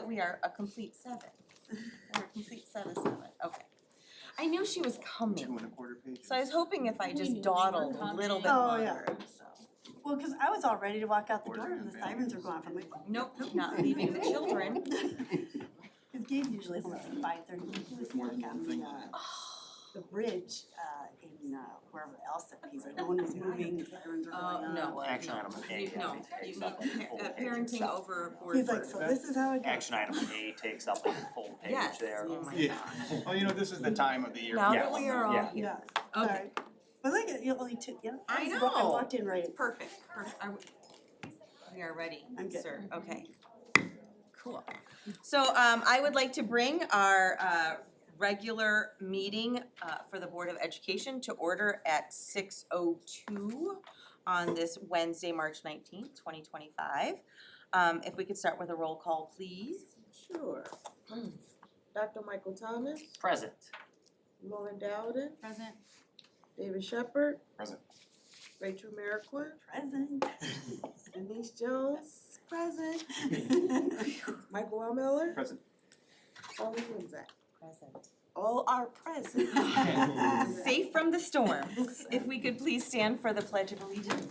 that we are a complete seven. We're a complete set of seven, okay. I knew she was coming, 2¼ pages. so I was hoping if I We just knew they dawdled were a little bit coming. Oh, longer, yeah. so. Well, cause I was all ready to walk out the door Ordering and the and sirens were families. going off, I'm like, Nope, not leaving the children. cause Gabe usually home at 5:30, he was More stuck than on one the, thing. the bridge, in, wherever else that piece, no one was moving, the sirens were going off. No. Action item A. You- No, you takes need up like a full page parenting itself. over board. He's like, so this is how it goes. Action item A takes up like a full page Yes. there. Oh my Yeah, well, you know, this is the time of the year. Now for that that we one, are all Yeah. here. Yeah, Okay, sorry. But look at, you only took, yeah. I I know. walked in right. perfect, we are ready, I'm good. sir, okay. Cool. So, I would like to bring our, regular meeting, for the Board of Education to order at 6:02 on this Wednesday, March 19th, 2025. If we could start with a roll call, please. Sure. Dr. Michael Thomas, Present. Lauren Dowden, Present. David Shepherd, Present. Rachel Merrickwin, Present. Denise Jones, present, Michael L. Miller, Present. Pauline Wimsatt. Present. All are present. Safe from the storm. If we could please stand for the Pledge of Allegiance.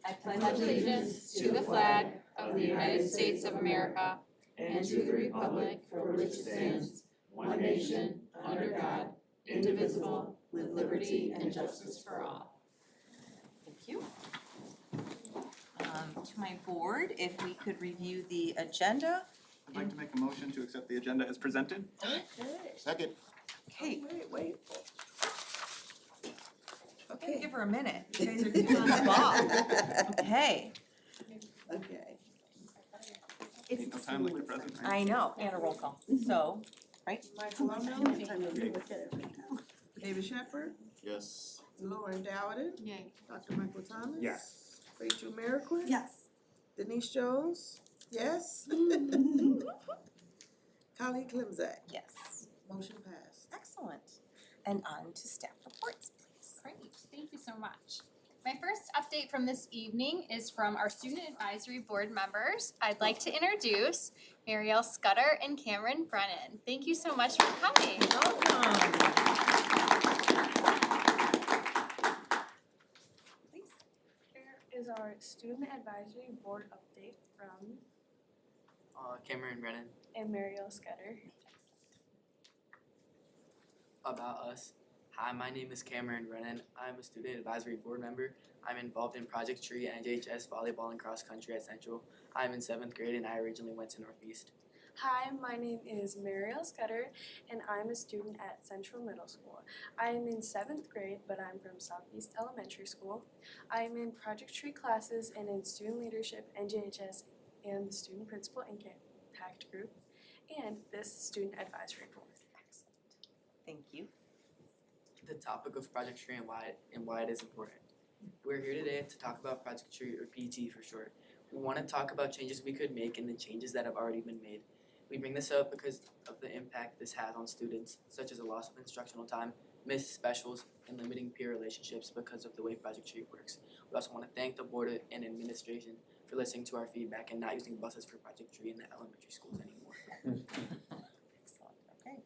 I pledge allegiance to the flag of the United States of America and to the republic for which it stands, one nation, under God, indivisible, with liberty and justice for all. Thank you. To my board, if we could review the agenda. I'd like to make a motion to accept the agenda as presented. Okay. Second. Okay, Wait. okay, give her a minute. You guys are doing the ball. Okay, Okay. It's Ain't no the time like the same present with time. I know, and a roll call. So, Michael L. I don't Miller, have time to look at it right now. David Shepherd, Yes. Lauren Dowden, Yay. Dr. Michael Thomas. Yes. Rachel Merrickwin. Yes. Denise Jones, yes. Colleen Clemzak, yes, motion passed. excellent. And on to staff reports, please. Great, thank you so much. My first update from this evening is from our Student Advisory Board members. I'd like to introduce Marielle Scudder and Cameron Brennan. Thank you so much for coming. Welcome. Here is our Student Advisory Board update from Cameron Brennan. and Marielle Scudder. About us. Hi, my name is Cameron Brennan. I'm a student advisory board member. I'm involved in Project Tree and JHS volleyball and cross country at Central. I'm in 7th grade and I originally went to Northeast. Hi, my name is Marielle Scudder and I'm a student at Central Middle School. I am in 7th grade, but I'm from Southeast Elementary School. I am in Project Tree classes and in student leadership, NJHS, and the student principal impact group, and this student advisory board. Excellent. Thank you. The topic of Project Tree and why it is important. We're here today to talk about Project Tree, or PT for short. We want to talk about changes we could make and the changes that have already been made. We bring this up because of the impact this has on students, such as a loss of instructional time, missed specials, and limiting peer relationships because of the way Project Tree works. We also want to thank the board and administration for listening to our feedback and not using buses for Project Tree in the elementary schools anymore. Excellent, okay.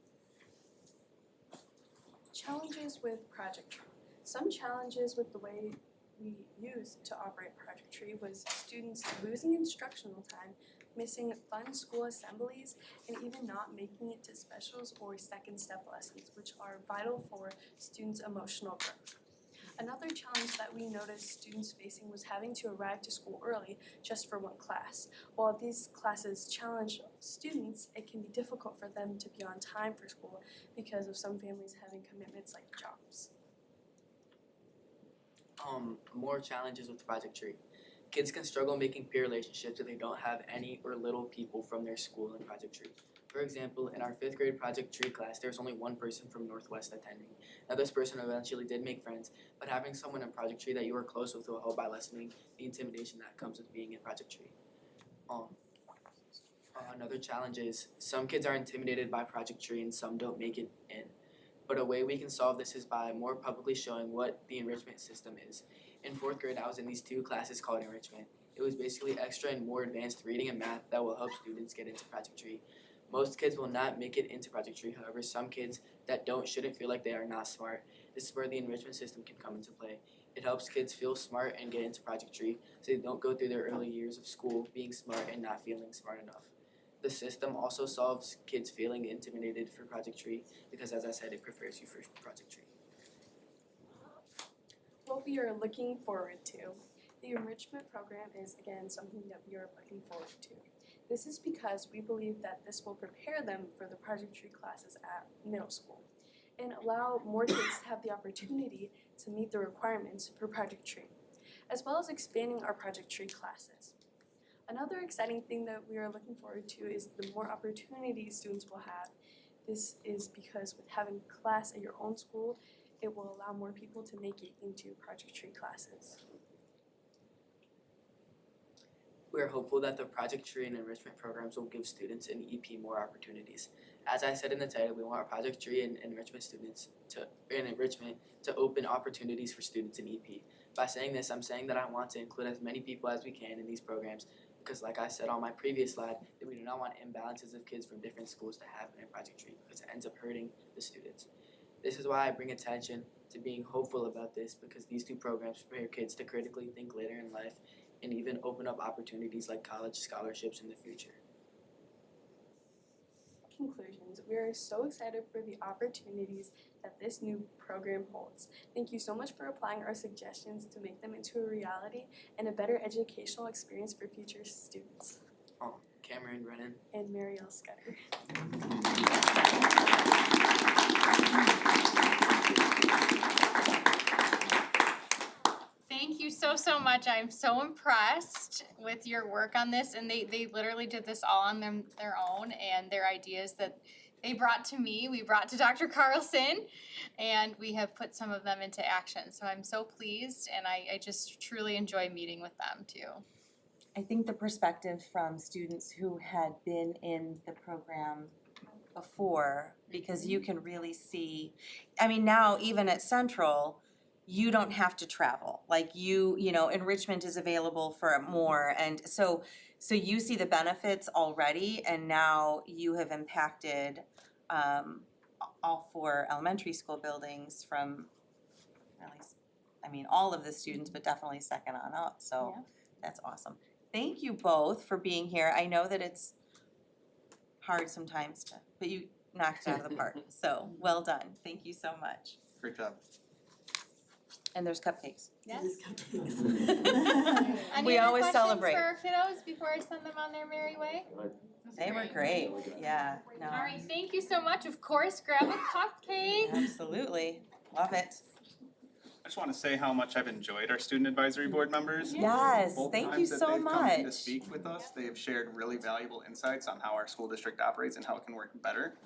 Challenges with Project Tree. Some challenges with the way we used to operate Project Tree was students losing instructional time, missing fun school assemblies, and even not making it to specials or second step lessons, which are vital for students' emotional growth. Another challenge that we noticed students facing was having to arrive to school early just for one class. While these classes challenge students, it can be difficult for them to be on time for school because of some families having commitments like jobs. More challenges with Project Tree. Kids can struggle making peer relationships if they don't have any or little people from their school in Project Tree. For example, in our 5th grade Project Tree class, there's only one person from Northwest attending. Now this person eventually did make friends, but having someone in Project Tree that you are close with will help by lessening the intimidation that comes with being in Project Tree. Another challenge is some kids are intimidated by Project Tree and some don't make it in. But a way we can solve this is by more publicly showing what the enrichment system is. In 4th grade, I was in these 2 classes called enrichment. It was basically extra and more advanced reading and math that will help students get into Project Tree. Most kids will not make it into Project Tree, however, some kids that don't shouldn't feel like they are not smart. This is where the enrichment system can come into play. It helps kids feel smart and get into Project Tree so they don't go through their early years of school being smart and not feeling smart enough. The system also solves kids feeling intimidated for Project Tree because, as I said, it prepares you for Project Tree. What we are looking forward to. The enrichment program is again something that we are looking forward to. This is because we believe that this will prepare them for the Project Tree classes at middle school and allow more kids to have the opportunity to meet the requirements for Project Tree, as well as expanding our Project Tree classes. Another exciting thing that we are looking forward to is the more opportunities students will have. This is because with having class at your own school, it will allow more people to make it into Project Tree classes. We are hopeful that the Project Tree and enrichment programs will give students in EP more opportunities. As I said in the title, we want our Project Tree and enrichment to open opportunities for students in EP. By saying this, I'm saying that I want to include as many people as we can in these programs because, like I said on my previous slide, that we do not want imbalances of kids from different schools to happen in Project Tree because it ends up hurting the students. This is why I bring attention to being hopeful about this because these two programs prepare kids to critically think later in life and even open up opportunities like college scholarships in the future. Conclusions. We are so excited for the opportunities that this new program holds. Thank you so much for applying our suggestions to make them into a reality and a better educational experience for future students. Cameron Brennan. And Marielle Scudder. Thank you so much. I'm so impressed with your work on this, and they literally did this all on their own, and their ideas that they brought to me, we brought to Dr. Carlson, and we have put some of them into action. So I'm so pleased, and I just truly enjoy meeting with them too. I think the perspective from students who had been in the program before, because you can really see, I mean, now even at Central, you don't have to travel. Like you know, enrichment is available for more, and so you see the benefits already, and now you have impacted all 4 elementary school buildings from at least, I mean, all of the students, but definitely second on up, so that's awesome. Thank you both for being here. I know that it's hard sometimes but you knocked it out of the park, so well done. Thank you so much. Great job. And there's cupcakes. Yes. These cupcakes. Any We other always questions celebrate. for our kiddos before I send them on their merry way? They were great, yeah, no, All right, thank you so much. Of course, grab a cupcake. absolutely, love it. I just wanna say how much I've enjoyed our student advisory board members. Yes, Both thank you times that so they've come in to much. speak with us, they have shared really valuable insights on how our school district operates and how it can work better.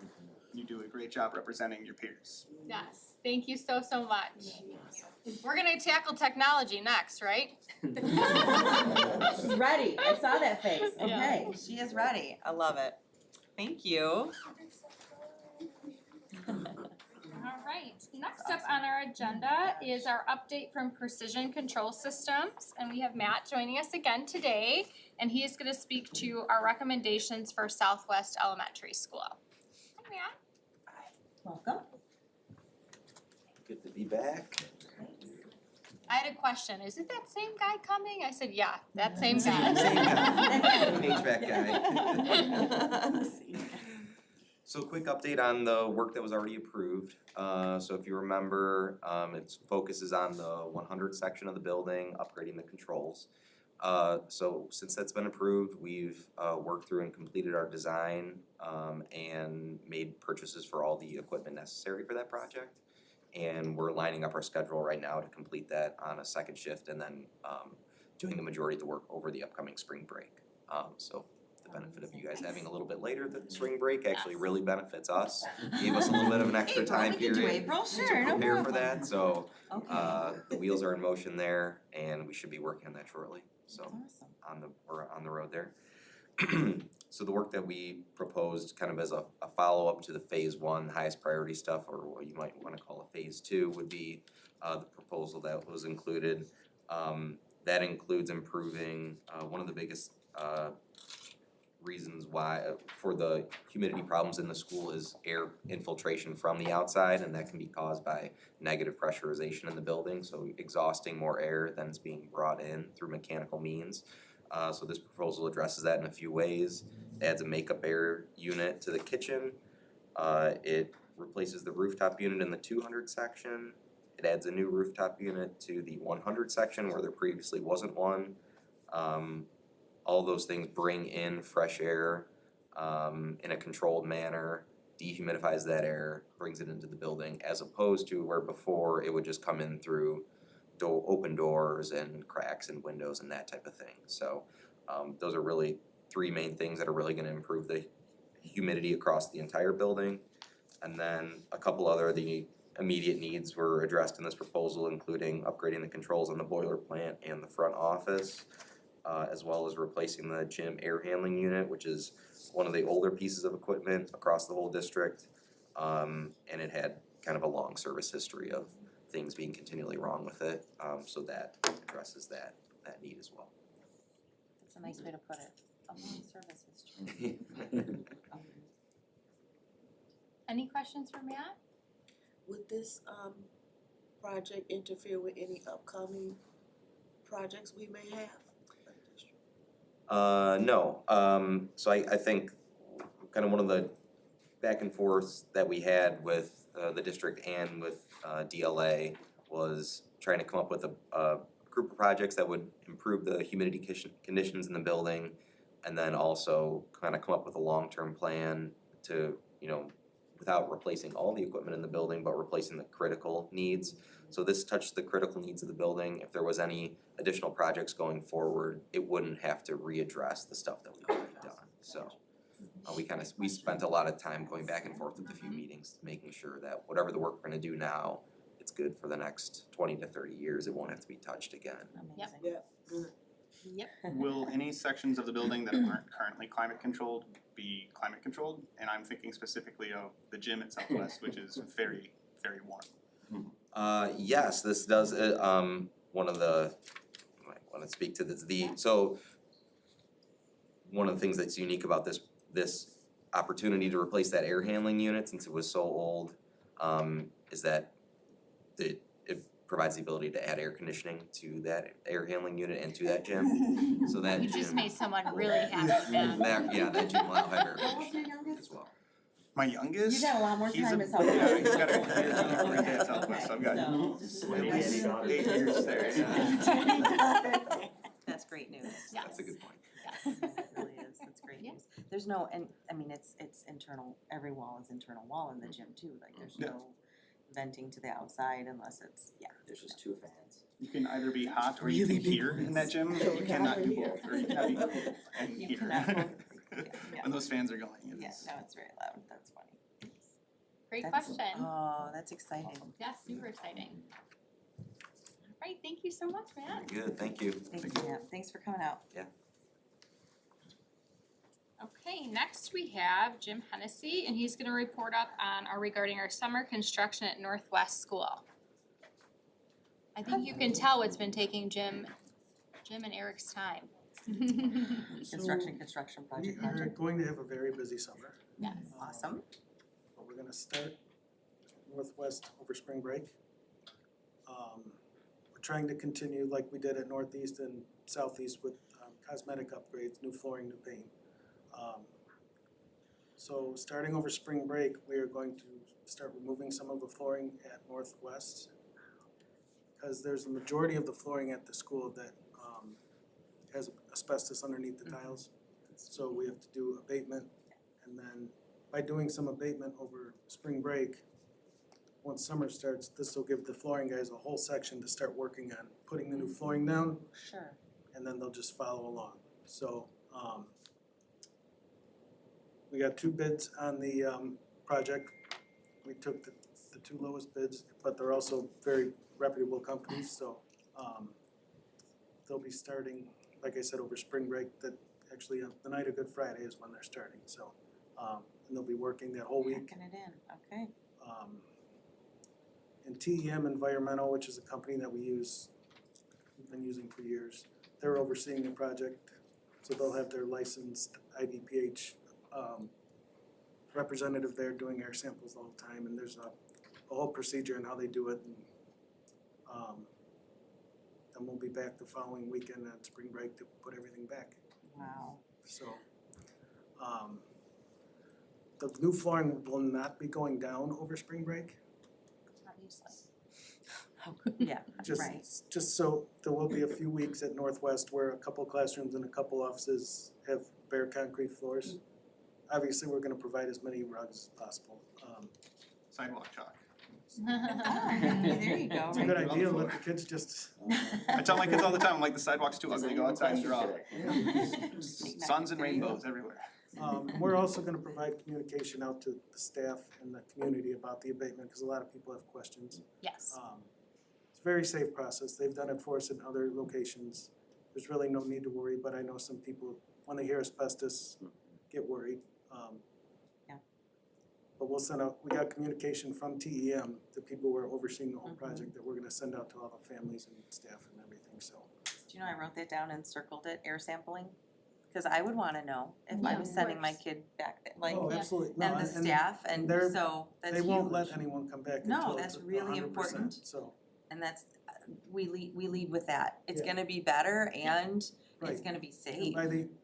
You do a great job representing your peers. Yes, thank you so much. We're gonna tackle technology next, right? She's ready, I saw that face, Yeah. okay, she is ready, I love it. Thank you. All right, next up on our agenda is our update from Precision Control Systems, and we have Matt joining us again today, and he is gonna speak to our recommendations for Southwest Elementary School. Hi, Matt. Welcome. Good to be back. I had a question, is it that same guy coming? I said, yeah, that same guy. Same guy. HVAC guy. So quick update on the work that was already approved. So if you remember, it focuses on the 100 section of the building, upgrading the controls. So since that's been approved, we've worked through and completed our design and made purchases for all the equipment necessary for that project. And we're lining up our schedule right now to complete that on a second shift and then doing the majority of the work over the upcoming spring break. So the benefit of you guys having a little bit later than spring break actually really benefits us. Gave us a little bit of an extra April, time we can do period April, to sure, no prepare for problem. that, so Okay, the wheels are in motion there and we should be working on that shortly. So awesome. we're on the road there. So the work that we proposed kind of as a follow-up to the phase 1 highest priority stuff, or what you might wanna call a phase 2, would be the proposal that was included. that includes improving, one of the biggest, reasons why, for the humidity problems in the school is air infiltration from the outside, and that can be caused by negative pressurization in the building, so exhausting more air than is being brought in through mechanical means. So this proposal addresses that in a few ways. Adds a makeup air unit to the kitchen. It replaces the rooftop unit in the 200 section. It adds a new rooftop unit to the 100 section where there previously wasn't one. All those things bring in fresh air in a controlled manner, dehumidifies that air, brings it into the building, as opposed to where before it would just come in through open doors and cracks and windows and that type of thing. So those are really three main things that are really gonna improve the humidity across the entire building. And then a couple other the immediate needs were addressed in this proposal, including upgrading the controls on the boiler plant and the front office, as well as replacing the gym air handling unit, which is one of the older pieces of equipment across the whole district. And it had kind of a long service history of things being continually wrong with it, so that addresses that need as well. That's a nice way to put it, a long service history. Any questions for Matt? Would this project interfere with any upcoming projects we may have? No, so I think kind of one of the back and forths that we had with the district and with DLA was trying to come up with a group of projects that would improve the humidity conditions in the building, and then also kind of come up with a long-term plan to, you know, without replacing all the equipment in the building, but replacing the critical needs. So this touched the critical needs of the building. If there was any additional projects going forward, it wouldn't have to readdress the stuff that we've already done. So we spent a lot of time going back and forth with a few meetings, making sure that whatever the work we're gonna do now, it's good for the next 20 to 30 years. It won't have to be touched again. Yep. Yeah, good. Yep. Will any sections of the building that aren't currently climate controlled be climate controlled? And I'm thinking specifically of the gym at Southwest, which is very, very warm. Yes, this does, one of the, I wanna speak to this, so one of the things that's unique about this opportunity to replace that air handling unit, since it was so old, is that it provides the ability to add air conditioning to that air handling unit and to that gym. So that You gym. just made someone really happy, Matt. That gym will have air conditioning as well. My youngest, You got a lot more he's time a- at Southwest. yeah, he's got a career going for at Southwest, so I've got So- 8 years there, yeah. That's great news. Yes. That's a good point. Yes. It really is, that's great Yeah. news. There's no, and, I mean, it's internal, every wall is internal wall in the gym too, like there's Yeah. no venting to the outside unless it's, yeah. There's just two fans. You can either be hot or you can hear in that gym, you cannot do both, or you cannot be cold and You hear. cannot both. Yeah. When those fans are going, Yeah, it's. no, it's very loud, that's funny. Great That's- question. Oh, that's exciting. Yes, super exciting. All right, thank you so much, Matt. Very good, thank you. Thanks, Matt, thanks for coming out. Okay, next we have Jim Hennessy, and he's gonna report up on regarding our summer construction at Northwest School. I think you can tell what's been taking Jim and Eric's time. Construction We project. are going to have a very busy summer. Yes. Awesome. But we're gonna start Northwest over spring break. We're trying to continue like we did at Northeast and Southeast with cosmetic upgrades, new flooring, new paint. So starting over spring break, we are going to start removing some of the flooring at Northwest. Because there's a majority of the flooring at the school that has asbestos underneath the tiles. So we have to do abatement, and then by doing some abatement over spring break, once summer starts, this will give the flooring guys a whole section to start working on putting the new flooring down, Sure. and then they'll just follow along. So, we got 2 bids on the project. We took the 2 lowest bids, but they're also very reputable companies, so they'll be starting, like I said, over spring break. That actually the night of Good Friday is when they're starting, so and they'll be working that whole week. Packing it in, okay. And TEM Environmental, which is a company that we use been using for years. They're overseeing the project, so they'll have their licensed IDPH representative there doing air samples all the time, and there's a whole procedure on how they do it. And then we'll be back the following weekend at spring break to put everything back. Wow. So, the new flooring will not be going down over spring break. Yeah, Just so there will be a few weeks at Northwest where a couple classrooms and a couple offices have bare concrete floors. Obviously, we're gonna provide as many rugs as possible. Sidewalk chalk. There you go. It's a good idea, let the kids just, I tell my kids all the time, I'm like, the sidewalk's too ugly, go outside and draw. Make Suns and rainbows everywhere. we're also gonna provide communication out to the staff and the community about the abatement, cause a lot of people have questions. Yes. It's a very safe process, they've done it for us in other locations. There's really no need to worry, but I know some people, when they hear asbestos, get worried. Yeah. But we'll send out, we got communication from TEM, the people who are overseeing the whole project, that we're gonna send out to all the families and staff and everything, so. Do you know, I wrote that down and circled it, air sampling, cause I would wanna know if I Yeah, was of sending my course. kid back there, like, Oh, absolutely, no, and the staff, and they're- so that's they huge. won't let anyone come back No, until that's it's really 100%, important. so, And that's, we lead with that, it's Yeah. gonna be better and it's right. gonna be And safe,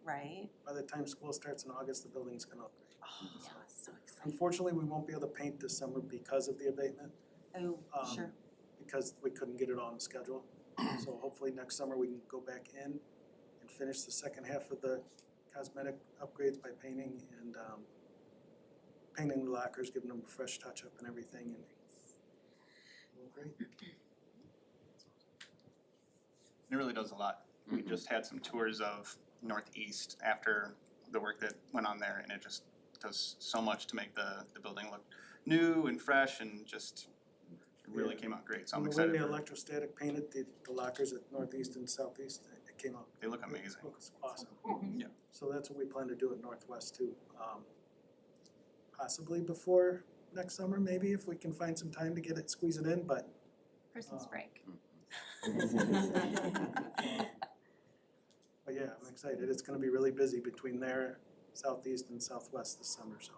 right? by the time school starts in August, the building's gonna upgrade. Oh, so exciting. Unfortunately, we won't be able to paint this summer because of the abatement, Oh, sure, because we couldn't get it on the schedule. So hopefully next summer we can go back in and finish the second half of the cosmetic upgrades by painting and painting the lockers, giving them a fresh touch up and everything, and well, great. It really does a lot. We just had some tours of Northeast after the work that went on there, and it just does so much to make the building look new and fresh, and just it really came out great, so I'm And excited the way the for it. electrostatic painted the lockers at Northeast and Southeast, it came out. They look amazing. It looks awesome. Yeah. So that's what we plan to do at Northwest too. Possibly before next summer, maybe, if we can find some time to get it, squeeze it in, but Christmas break. But yeah, I'm excited. It's gonna be really busy between there, Southeast and Southwest this summer, so.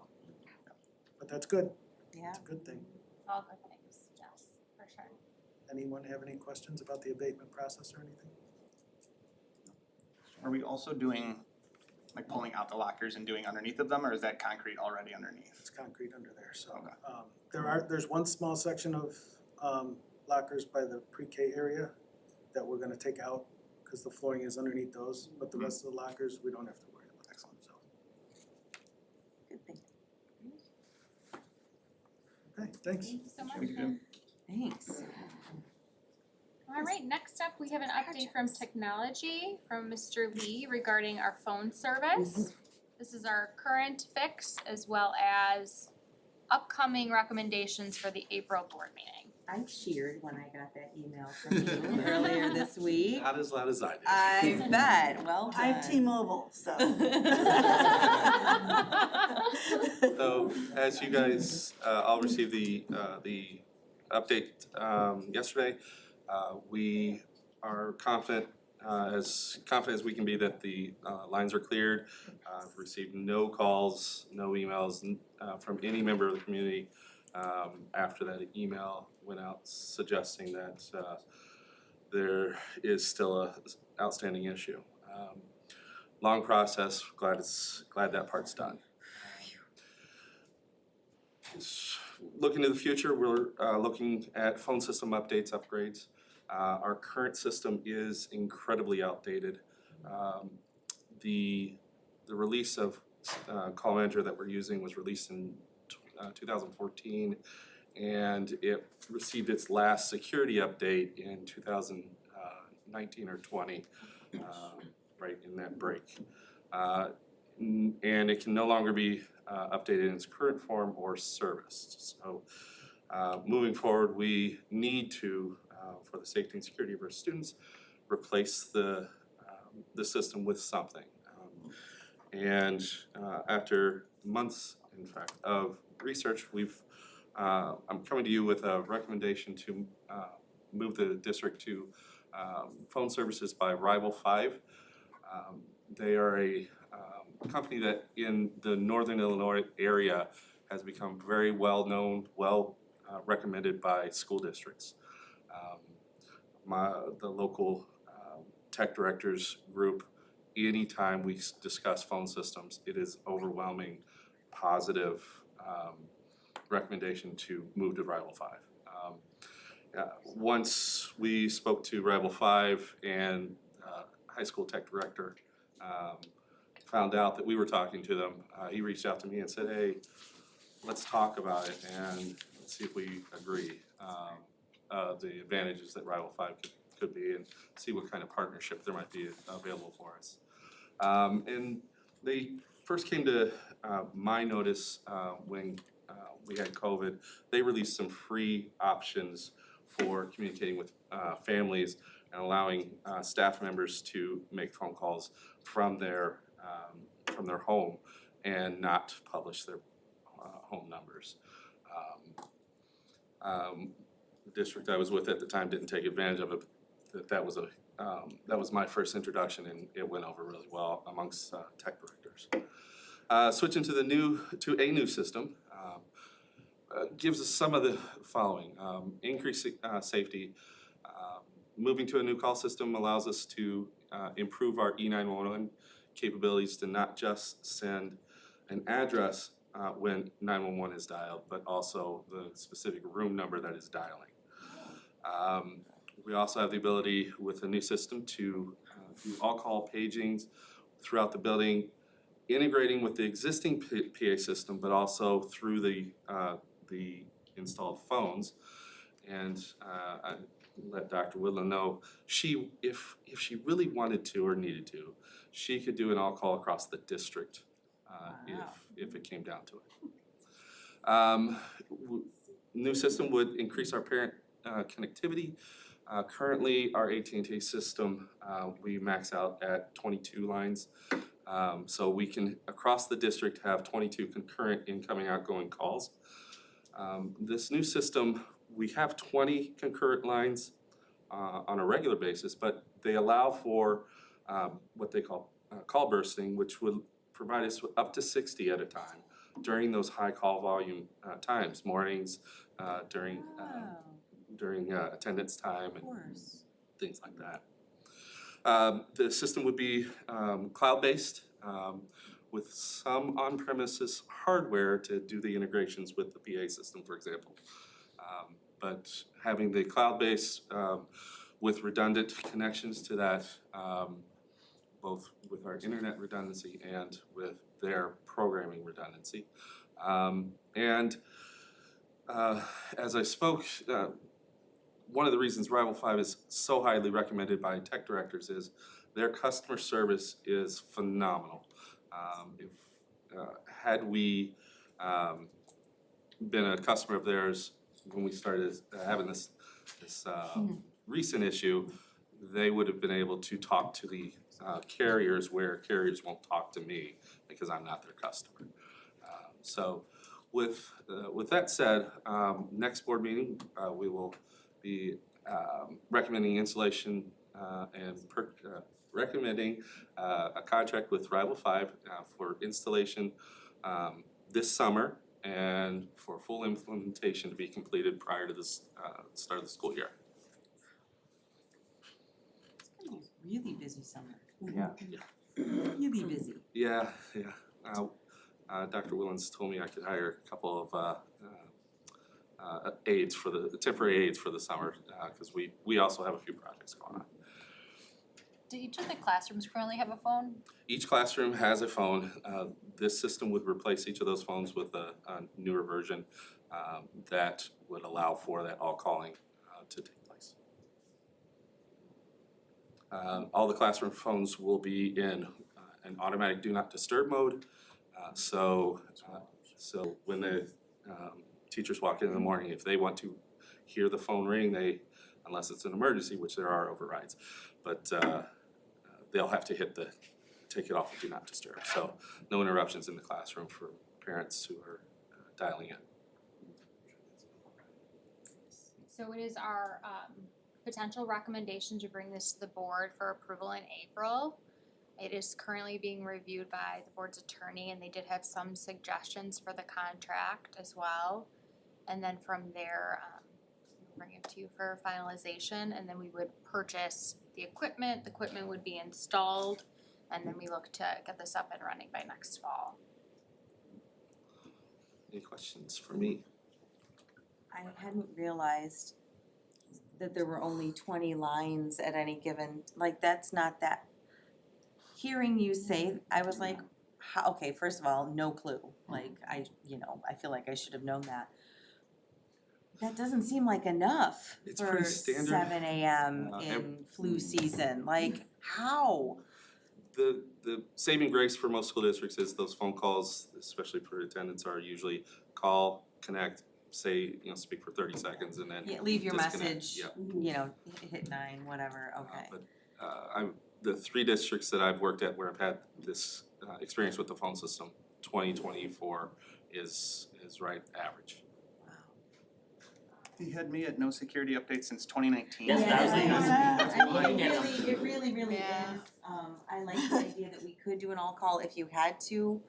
But that's good. yeah. It's a good thing. It's all good things, yes, for sure. Anyone have any questions about the abatement process or anything? Are we also doing, like pulling out the lockers and doing underneath of them, or is that concrete already underneath? It's concrete under there, so. Okay. There's one small section of lockers by the pre-K area that we're gonna take out, cause the flooring is underneath those, but the rest of the lockers, we don't have to worry about. Excellent. So, Good thing. okay, thanks. Thank you so much. Thank you, Jim. Thanks. All right, next up, we have an update from technology from Mr. Lee regarding our phone service. This is our current fix as well as upcoming recommendations for the April board meeting. I cheered when I got that email from you earlier this week. Not as loud as I did. I bet, well done. I have T-Mobile, so. So as you guys all received the update yesterday, we are confident as we can be that the lines are cleared. Received no calls, no emails from any member of the community after that email went out suggesting that there is still a outstanding issue. Long process, glad that part's done. Looking to the future, we're looking at phone system updates, upgrades. Our current system is incredibly outdated. The release of Call Manager that we're using was released in 2014, and it received its last security update in 2019 or 20, right in that break. And it can no longer be updated in its current form or serviced. So moving forward, we need to, for the safety and security of our students, replace the system with something. And after months, in fact, of research, I'm coming to you with a recommendation to move the district to phone services by Rival 5. They are a company that in the northern Illinois area has become very well known, recommended by school districts. The local tech directors group, anytime we discuss phone systems, it is overwhelming positive recommendation to move to Rival 5. Once we spoke to Rival 5 and high school tech director found out that we were talking to them, he reached out to me and said, hey, let's talk about it and let's see if we agree. The advantages that Rival 5 could be and see what kind of partnership there might be available for us. And they first came to my notice when we had COVID. They released some free options for communicating with families and allowing staff members to make phone calls from their home and not publish their home numbers. The district I was with at the time didn't take advantage of it. That was my first introduction, and it went over really well amongst tech directors. Switching to a new system gives us some of the following: increased safety. Moving to a new call system allows us to improve our E911 capabilities to not just send an address when 911 is dialed, but also the specific room number that is dialing. We also have the ability with a new system to do all-call pagings throughout the building, integrating with the existing PA system, but also through the installed phones. And I let Dr. Woodland know if she really wanted to or needed to, she could do an all-call across the district if it came down to it. New system would increase our parent connectivity. Currently, our AT&T system, we max out at 22 lines. So we can, across the district, have 22 concurrent incoming, outgoing calls. This new system, we have 20 concurrent lines on a regular basis, but they allow for what they call call bursting, which would provide us with up to 60 at a time during those high call volume times, mornings, during attendance time and things like that. The system would be cloud-based with some on-premises hardware to do the integrations with the PA system, for example. But having the cloud-based with redundant connections to that, both with our internet redundancy and with their programming redundancy. As I spoke, one of the reasons Rival 5 is so highly recommended by tech directors is their customer service is phenomenal. Had we been a customer of theirs when we started having this recent issue, they would have been able to talk to the carriers where carriers won't talk to me because I'm not their customer. So with that said, next board meeting, we will be recommending installation and recommending a contract with Rival 5 for installation this summer and for full implementation to be completed prior to the start of the school year. It's gonna be a really busy summer. Yeah. Really busy. Yeah. Dr. Willens told me I could hire a couple of aides for the temporary aides for the summer because we also have a few projects going on. Do each of the classrooms currently have a phone? Each classroom has a phone. This system would replace each of those phones with a newer version that would allow for that all calling to take place. All the classroom phones will be in an automatic do not disturb mode. So when the teachers walk in the morning, if they want to hear the phone ring, unless it's an emergency, which there are overrides, but they'll have to take it off of do not disturb. So no interruptions in the classroom for parents who are dialing in. So it is our potential recommendation to bring this to the board for approval in April. It is currently being reviewed by the board's attorney, and they did have some suggestions for the contract as well. And then from there, we'll bring it to you for finalization, and then we would purchase the equipment would be installed, and then we look to get this up and running by next fall. Any questions for me? I hadn't realized that there were only 20 lines at any given, like, that's not that. Hearing you say, I was like, how, okay, first of all, no clue, like, I feel like I should have known that. That doesn't seem like enough It's for pretty standard. 7 AM Uh, in flu season, like, how? The saving grace for most school districts is those phone calls, especially for attendance, are usually call, connect, say, speak for 30 seconds and then Yeah, leave your disconnect. message, Yep. hit 9, whatever, okay. But the 3 districts that I've worked at where I've had this experience with the phone system, 2024 is right average. You had me at no security updates since 2019. Yes, that was the That's I why. mean, it really Yeah. is, I like the idea that we could do an all-call if you had to.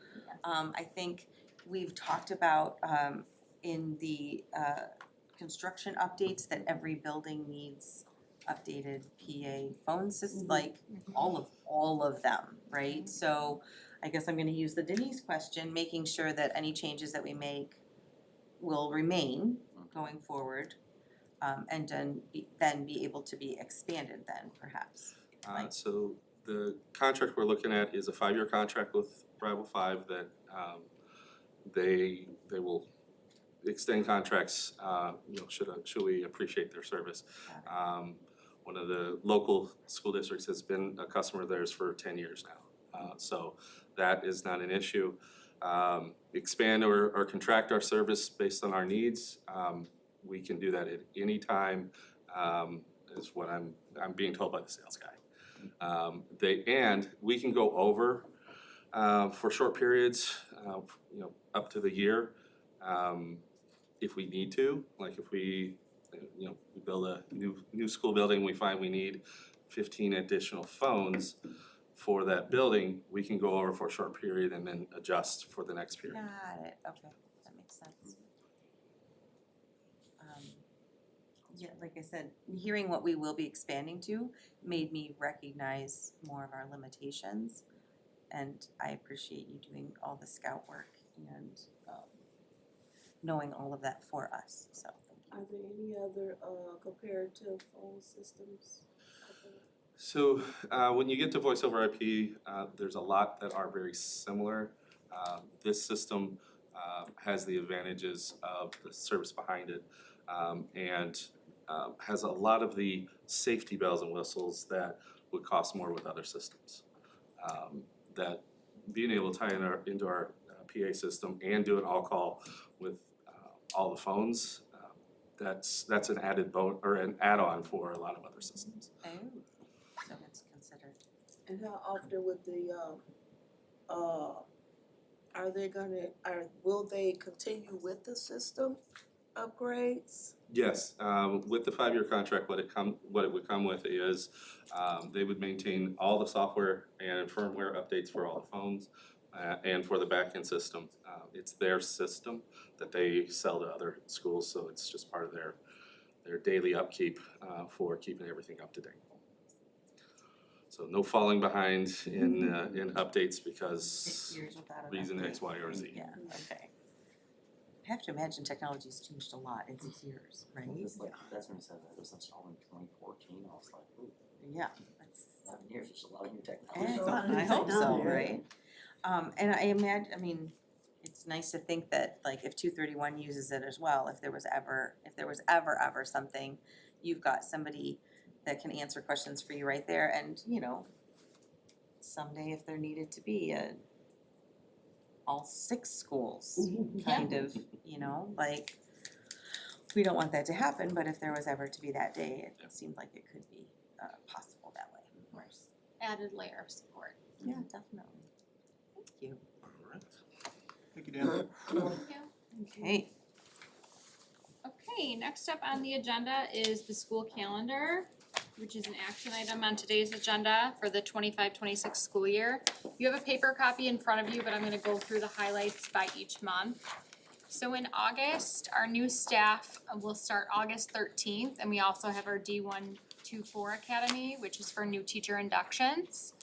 I think we've talked about, in the, construction updates that every building needs updated PA phone system, like, all of them, right? So I guess I'm gonna use the Denise question, making sure that any changes that we make will remain going forward, and then be able to be expanded then perhaps. So the contract we're looking at is a 5-year contract with Rival 5 that they will extend contracts, should we appreciate their service. One of the local school districts has been a customer of theirs for 10 years now. So that is not an issue. Expand or contract our service based on our needs, we can do that at any time, is what I'm being told by the sales guy. We can go over for short periods, up to the year, if we need to. Like if we build a new school building, we find we need 15 additional phones for that building, we can go over for a short period and then adjust for the next period. Got it, okay, that makes sense. Yeah, like I said, hearing what we will be expanding to made me recognize more of our limitations. And I appreciate you doing all the scout work and knowing all of that for us, so thank you. Are there any other comparative phone systems? So when you get to voice over IP, there's a lot that are very similar. This system has the advantages of the service behind it, and has a lot of the safety bells and whistles that would cost more with other systems. That being able to tie into our PA system and do an all-call with all the phones, that's an added or an add-on for a lot of other systems. Oh, so it's considered. And how often would will they continue with the system upgrades? Yes, with the 5-year contract, what it would come with is, they would maintain all the software and firmware updates for all the phones, and for the back-end system. It's their system that they sell to other schools, so it's just part of their daily upkeep, for keeping everything up to date. So no falling behind in updates 6 because years without an reason upgrade. X, Y, or Z. Yeah, okay. I have to imagine technology's changed a lot in 6 years, right? That's when it said that it was installed in 2014, I was like, ooh, Yeah, that's, 11 years, there's a lot of new I technology. hope so, right? And I imagine, it's nice to think that like if 231 uses it as well, if there was ever something, you've got somebody that can answer questions for you right there, and someday if there needed to be all 6 schools kind of, like, we don't want that to happen, but if there was ever to be that day, it seemed like it could be possible that way, of course. Added layer of support. Yeah, definitely. Thank you. Thank you, Dan. Thank you. Okay. Okay, Okay, next up on the agenda is the school calendar, which is an action item on today's agenda for the 25-26 school year. You have a paper copy in front of you, but I'm gonna go through the highlights by each month. So in August, our new staff will start August 13th, and we also have our D124 Academy, which is for new teacher inductions.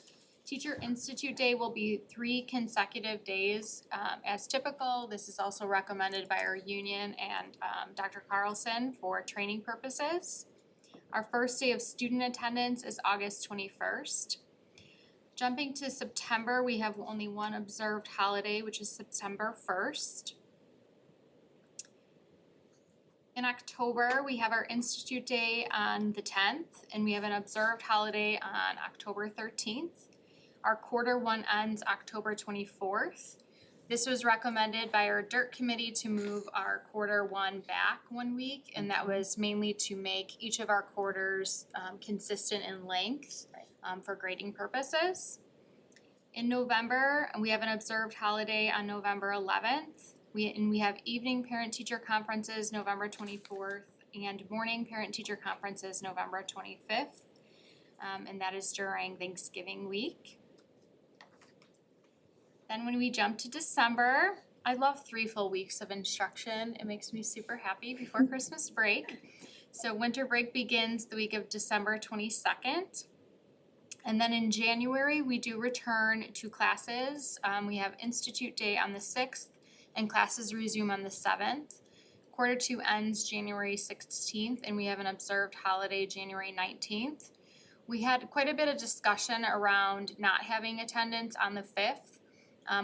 Teacher Institute Day will be 3 consecutive days as typical. This is also recommended by our union and Dr. Carlson for training purposes. Our first day of student attendance is August 21st. Jumping to September, we have only one observed holiday, which is September 1st. In October, we have our Institute Day on the 10th, and we have an observed holiday on October 13th. Our quarter one ends October 24th. This was recommended by our DIRT committee to move our quarter one back 1 week, and that was mainly to make each of our quarters consistent in length for grading purposes. In November, we have an observed holiday on November 11th. We have evening parent-teacher conferences November 24th and morning parent-teacher conferences November 25th. And that is during Thanksgiving week. Then when we jump to December, I love 3 full weeks of instruction. It makes me super happy before Christmas break. So winter break begins the week of December 22nd. And then in January, we do return to classes. We have Institute Day on the 6th and classes resume on the 7th. Quarter two ends January 16th, and we have an observed holiday January 19th. We had quite a bit of discussion around not having attendance on the 5th.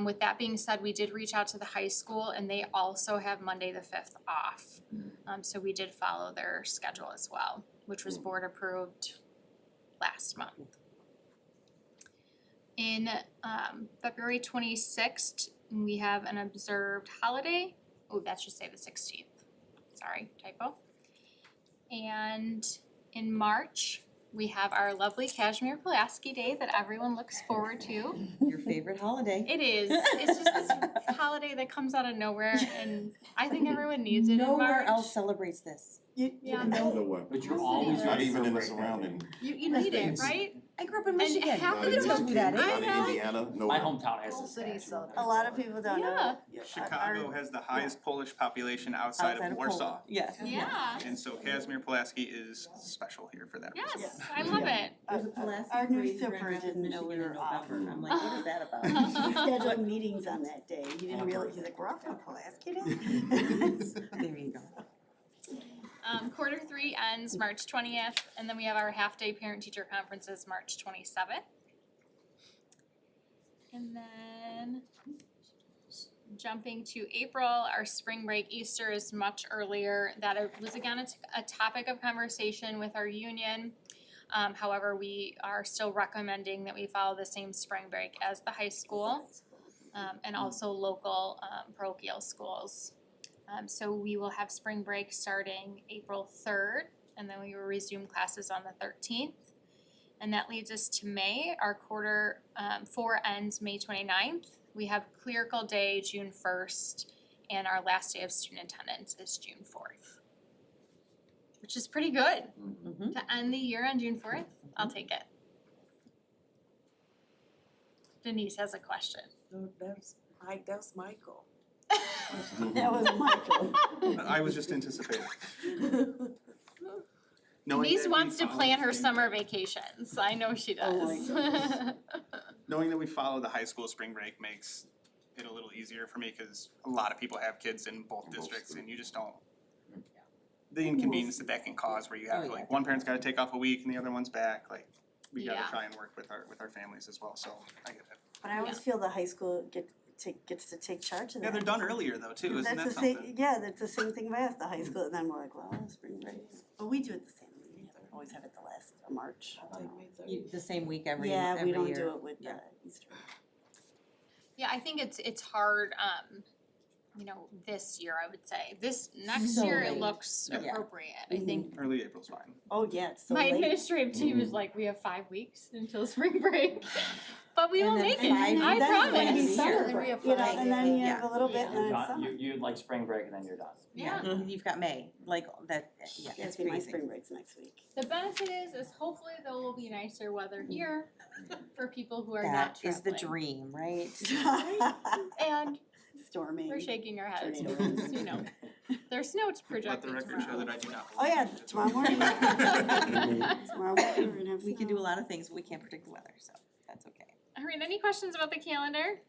With that being said, we did reach out to the high school, and they also have Monday the 5th off. So we did follow their schedule as well, which was board approved last month. In February 26th, we have an observed holiday. Oh, that should say the 16th. Sorry, typo. And in March, we have our lovely Kashmir Pulaski Day that everyone looks forward to. Your favorite holiday. It is. It's just this holiday that comes out of nowhere, and I think everyone needs it in March. Nowhere else celebrates this. Yeah. But you're always Not gonna even in the celebrate that. surrounding. You need it, right? I grew up in And Michigan. half of We the don't do that. I Not know. in Indiana, My nowhere. hometown has Whole this city bad. celebrates. A lot of people don't know. Chicago has the highest Polish population outside of Warsaw. Yes. Yeah. And so Kazimierz Pulaski is special here for that reason. Yes, I love it. There's a Pulaski Our new parade super in didn't know we Michigan in were off. November. I'm like, what is that about? He scheduled meetings on that day. He didn't realize, he's like, we're off on Pulaski Day? There you go. Quarter three ends March 20th, and then we have our half-day parent-teacher conferences March 27th. And then jumping to April, our spring break Easter is much earlier. That was again a topic of conversation with our union. However, we are still recommending that we follow the same spring break as the high school and also local parochial schools. So we will have spring break starting April 3rd, and then we will resume classes on the 13th. And that leads us to May. Our quarter 4 ends May 29th. We have Clerical Day June 1st, and our last day of student attendance is June 4th. Which is pretty good. Mhm. To end the year on June 4th, I'll take it. Denise has a question. No, that's Michael. That was Michael. I was just anticipating. Knowing Denise that we wants to follow plan the her same- summer vacations. I know she Oh my does. Knowing that we follow the high school spring break makes it a little easier for me, cause a lot of people have kids in both districts and you just don't. The inconvenience that can cause where you have Oh, yeah. like one parent's gotta take off a week and the other one's back, like we gotta Yeah. try and work with our families as well, so I get it. But I always feel the high school gets to take charge of that. Yeah, they're done earlier though too, isn't That's that the something? same, yeah, that's the same thing with us, the high school, and then we're like, well, spring break. But we do it the same, we always have it the last of March. Like May 30th. The same week every Yeah, we every don't year. do it with Yeah. Easter. Yeah, I think it's hard this year, I would say. This next year, it late. looks Yeah. appropriate, I think. Early April's fine. Oh, yeah, it's so My late. administrative team is like, we have 5 weeks until spring break, but we And will then make it, five I weeks promise. when it's summer here. And then we have You know, five. and then you have Yeah. a little bit and then You're it's done, summer. you'd like spring break and then you're done. Yeah, you've got May, like that, yeah, Yeah, it's see, my crazy. spring break's next week. The benefit is hopefully there will be nicer weather here for people who are not That is the traveling. dream, right? And Storming. we're shaking our heads, Tornadoes. because, there's snow Let the projected record show tomorrow. that I do not. Oh, yeah, tomorrow morning. Tomorrow morning, we're gonna have We can do a snow. lot of things, but we can't predict the weather, so that's okay. Irene, any questions about the calendar?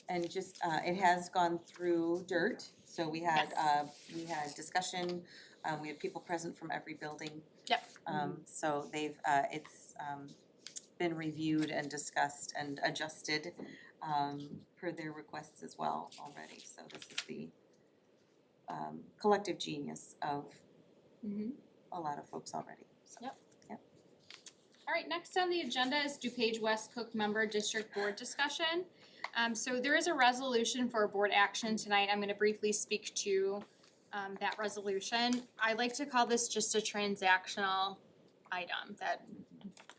And just, it has gone through DIRT, so we had discussion, we had people present from every building. Yep. So they've, it's, been reviewed and discussed and adjusted, per their requests as well already, so this is the, collective genius of Mm-hmm. a lot of folks already, so. Yep. All right, next on the agenda is DuPage West Cook Member District Board discussion. So there is a resolution for board action tonight. I'm gonna briefly speak to that resolution. I like to call this just a transactional item, that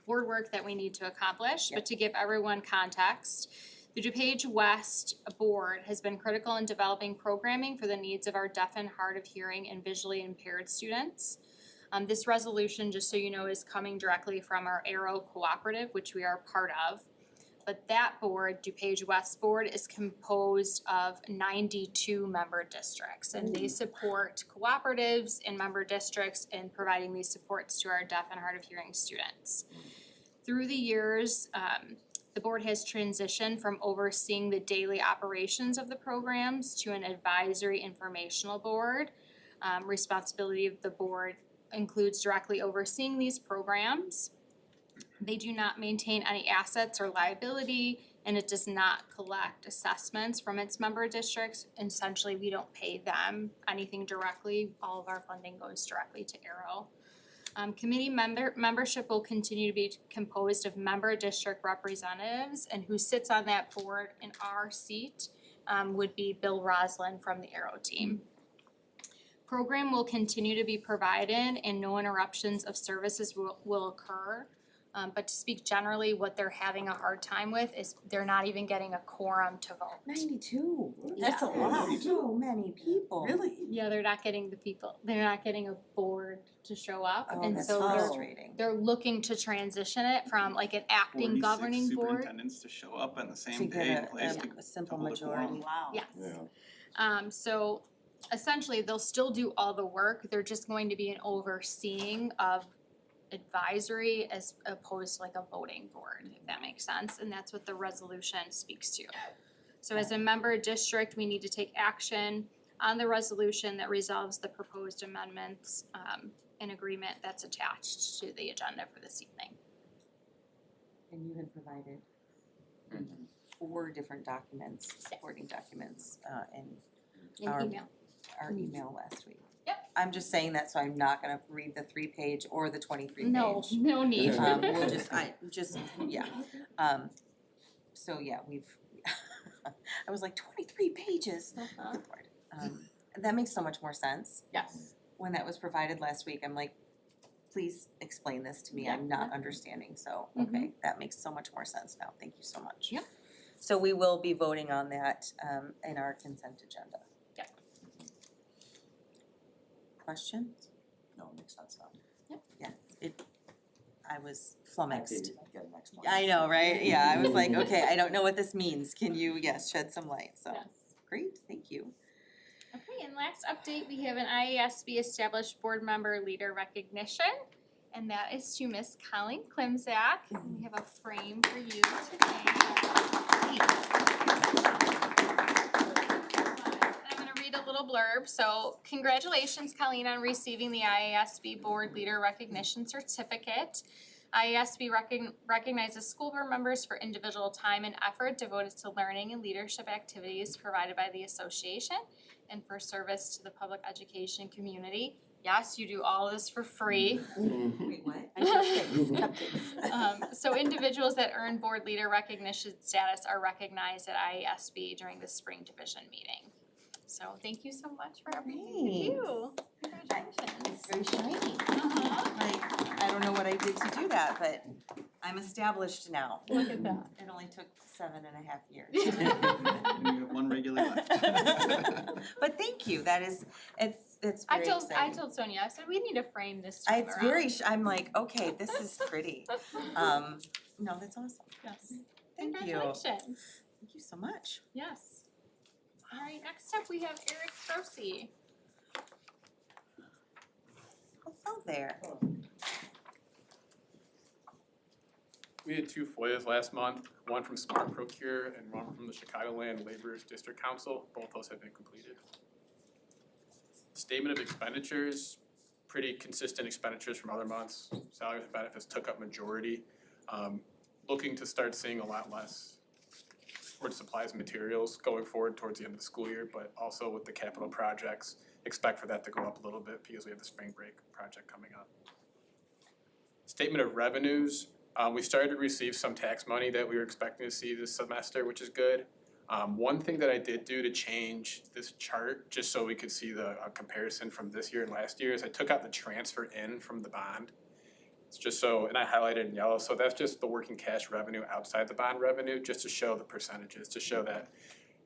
board work that we need to accomplish. But to give everyone context, the DuPage West Board has been critical in developing programming for the needs of our deaf and hard of hearing and visually impaired students. This resolution, just so you know, is coming directly from our Arrow Cooperative, which we are part of. But that board, DuPage West Board, is composed of 92 member districts, and they support cooperatives and member districts in providing these supports to our deaf and hard of hearing students. Through the years, the board has transitioned from overseeing the daily operations of the programs to an advisory informational board. Responsibility of the board includes directly overseeing these programs. They do not maintain any assets or liability, and it does not collect assessments from its member districts. Essentially, we don't pay them anything directly. All of our funding goes directly to Arrow. Committee membership will continue to be composed of member district representatives, and who sits on that board in our seat would be Bill Roslin from the Arrow team. Program will continue to be provided and no interruptions of services will occur. But to speak generally, what they're having a hard time with is they're not even getting a quorum to vote. 92, That's a lot. so many people. Really? Yeah, they're not getting a board to show up, Oh, and that's so frustrating. they're looking to transition it from like an acting governing 46 board. superintendents to show up on the To same day and get place a simple double the quorum. majority. Wow. Yes. So essentially, they'll still do all the work, they're just going to be an overseeing of advisory as opposed to like a voting board, if that makes sense, and that's what the resolution speaks to. So as a member district, we need to take action on the resolution that resolves the proposed amendments, and agreement that's attached to the agenda for this evening. And you had provided 4 different documents, supporting documents, in An Our- email. our email last week. Yep. I'm just saying that, so I'm not gonna read the 3-page or the 23-page. No need. We'll just, yeah. So yeah, I was like, 23 pages, Uh-huh. good lord. That makes so much more sense. Yes. When that was provided last week, I'm like, please explain this to me, I'm not understanding, so, okay, that makes so much more sense now, thank you so much. Yep. So we will be voting on that, in our consent agenda. Yep. Questions? No, it makes sense now. Yes, I was flummoxed. I'd get an explanation. I know, right? Yeah, I was like, okay, I don't know what this means. Can you, shed some light? So, Yes. great, thank you. Okay, and last update, we have an IASB established board member leader recognition, and that is to Miss Colleen Klimzak. And we have a frame for you today. I'm gonna read a little blurb. So congratulations, Colleen, on receiving the IASB Board Leader Recognition Certificate. IASB recognizes school board members for individual time and effort devoted to learning and leadership activities provided by the association and for service to the public education community. Yes, you do all of this for free. Wait, what? Cupcakes. So individuals that earn board leader recognition status are recognized at IASB during the spring division meeting. So thank you so much for everything you do. Congratulations. It's very shiny. Uh-huh. Like, I don't know what I did to do that, but I'm established now. Look at that. It only took 7.5 years. And we have one regular left. But thank you, that is, it's I very told exciting. Sonia, I said, we need to frame this time It's around. very, I'm like, okay, this is pretty. No, that's awesome. Yes. Thank you. Congratulations. Thank you so much. Yes. All right, next up we have Eric Trosey. Hello there. We had 2 FOIAs last month, one from Smart Procure and one from the Chicagoland Laborers District Council. Both those have been completed. Statement of expenditures, pretty consistent expenditures from other months. Salaries and benefits took up majority. Looking to start seeing a lot less towards supplies and materials going forward towards the end of the school year, but also with the capital projects, expect for that to go up a little bit because we have the spring break project coming up. Statement of revenues, we started to receive some tax money that we were expecting to see this semester, which is good. One thing that I did do to change this chart, just so we could see the comparison from this year and last year, is I took out the transfer in from the bond. It's just so, and I highlighted in yellow, so that's just the working cash revenue outside the bond revenue, just to show the percentages, to show that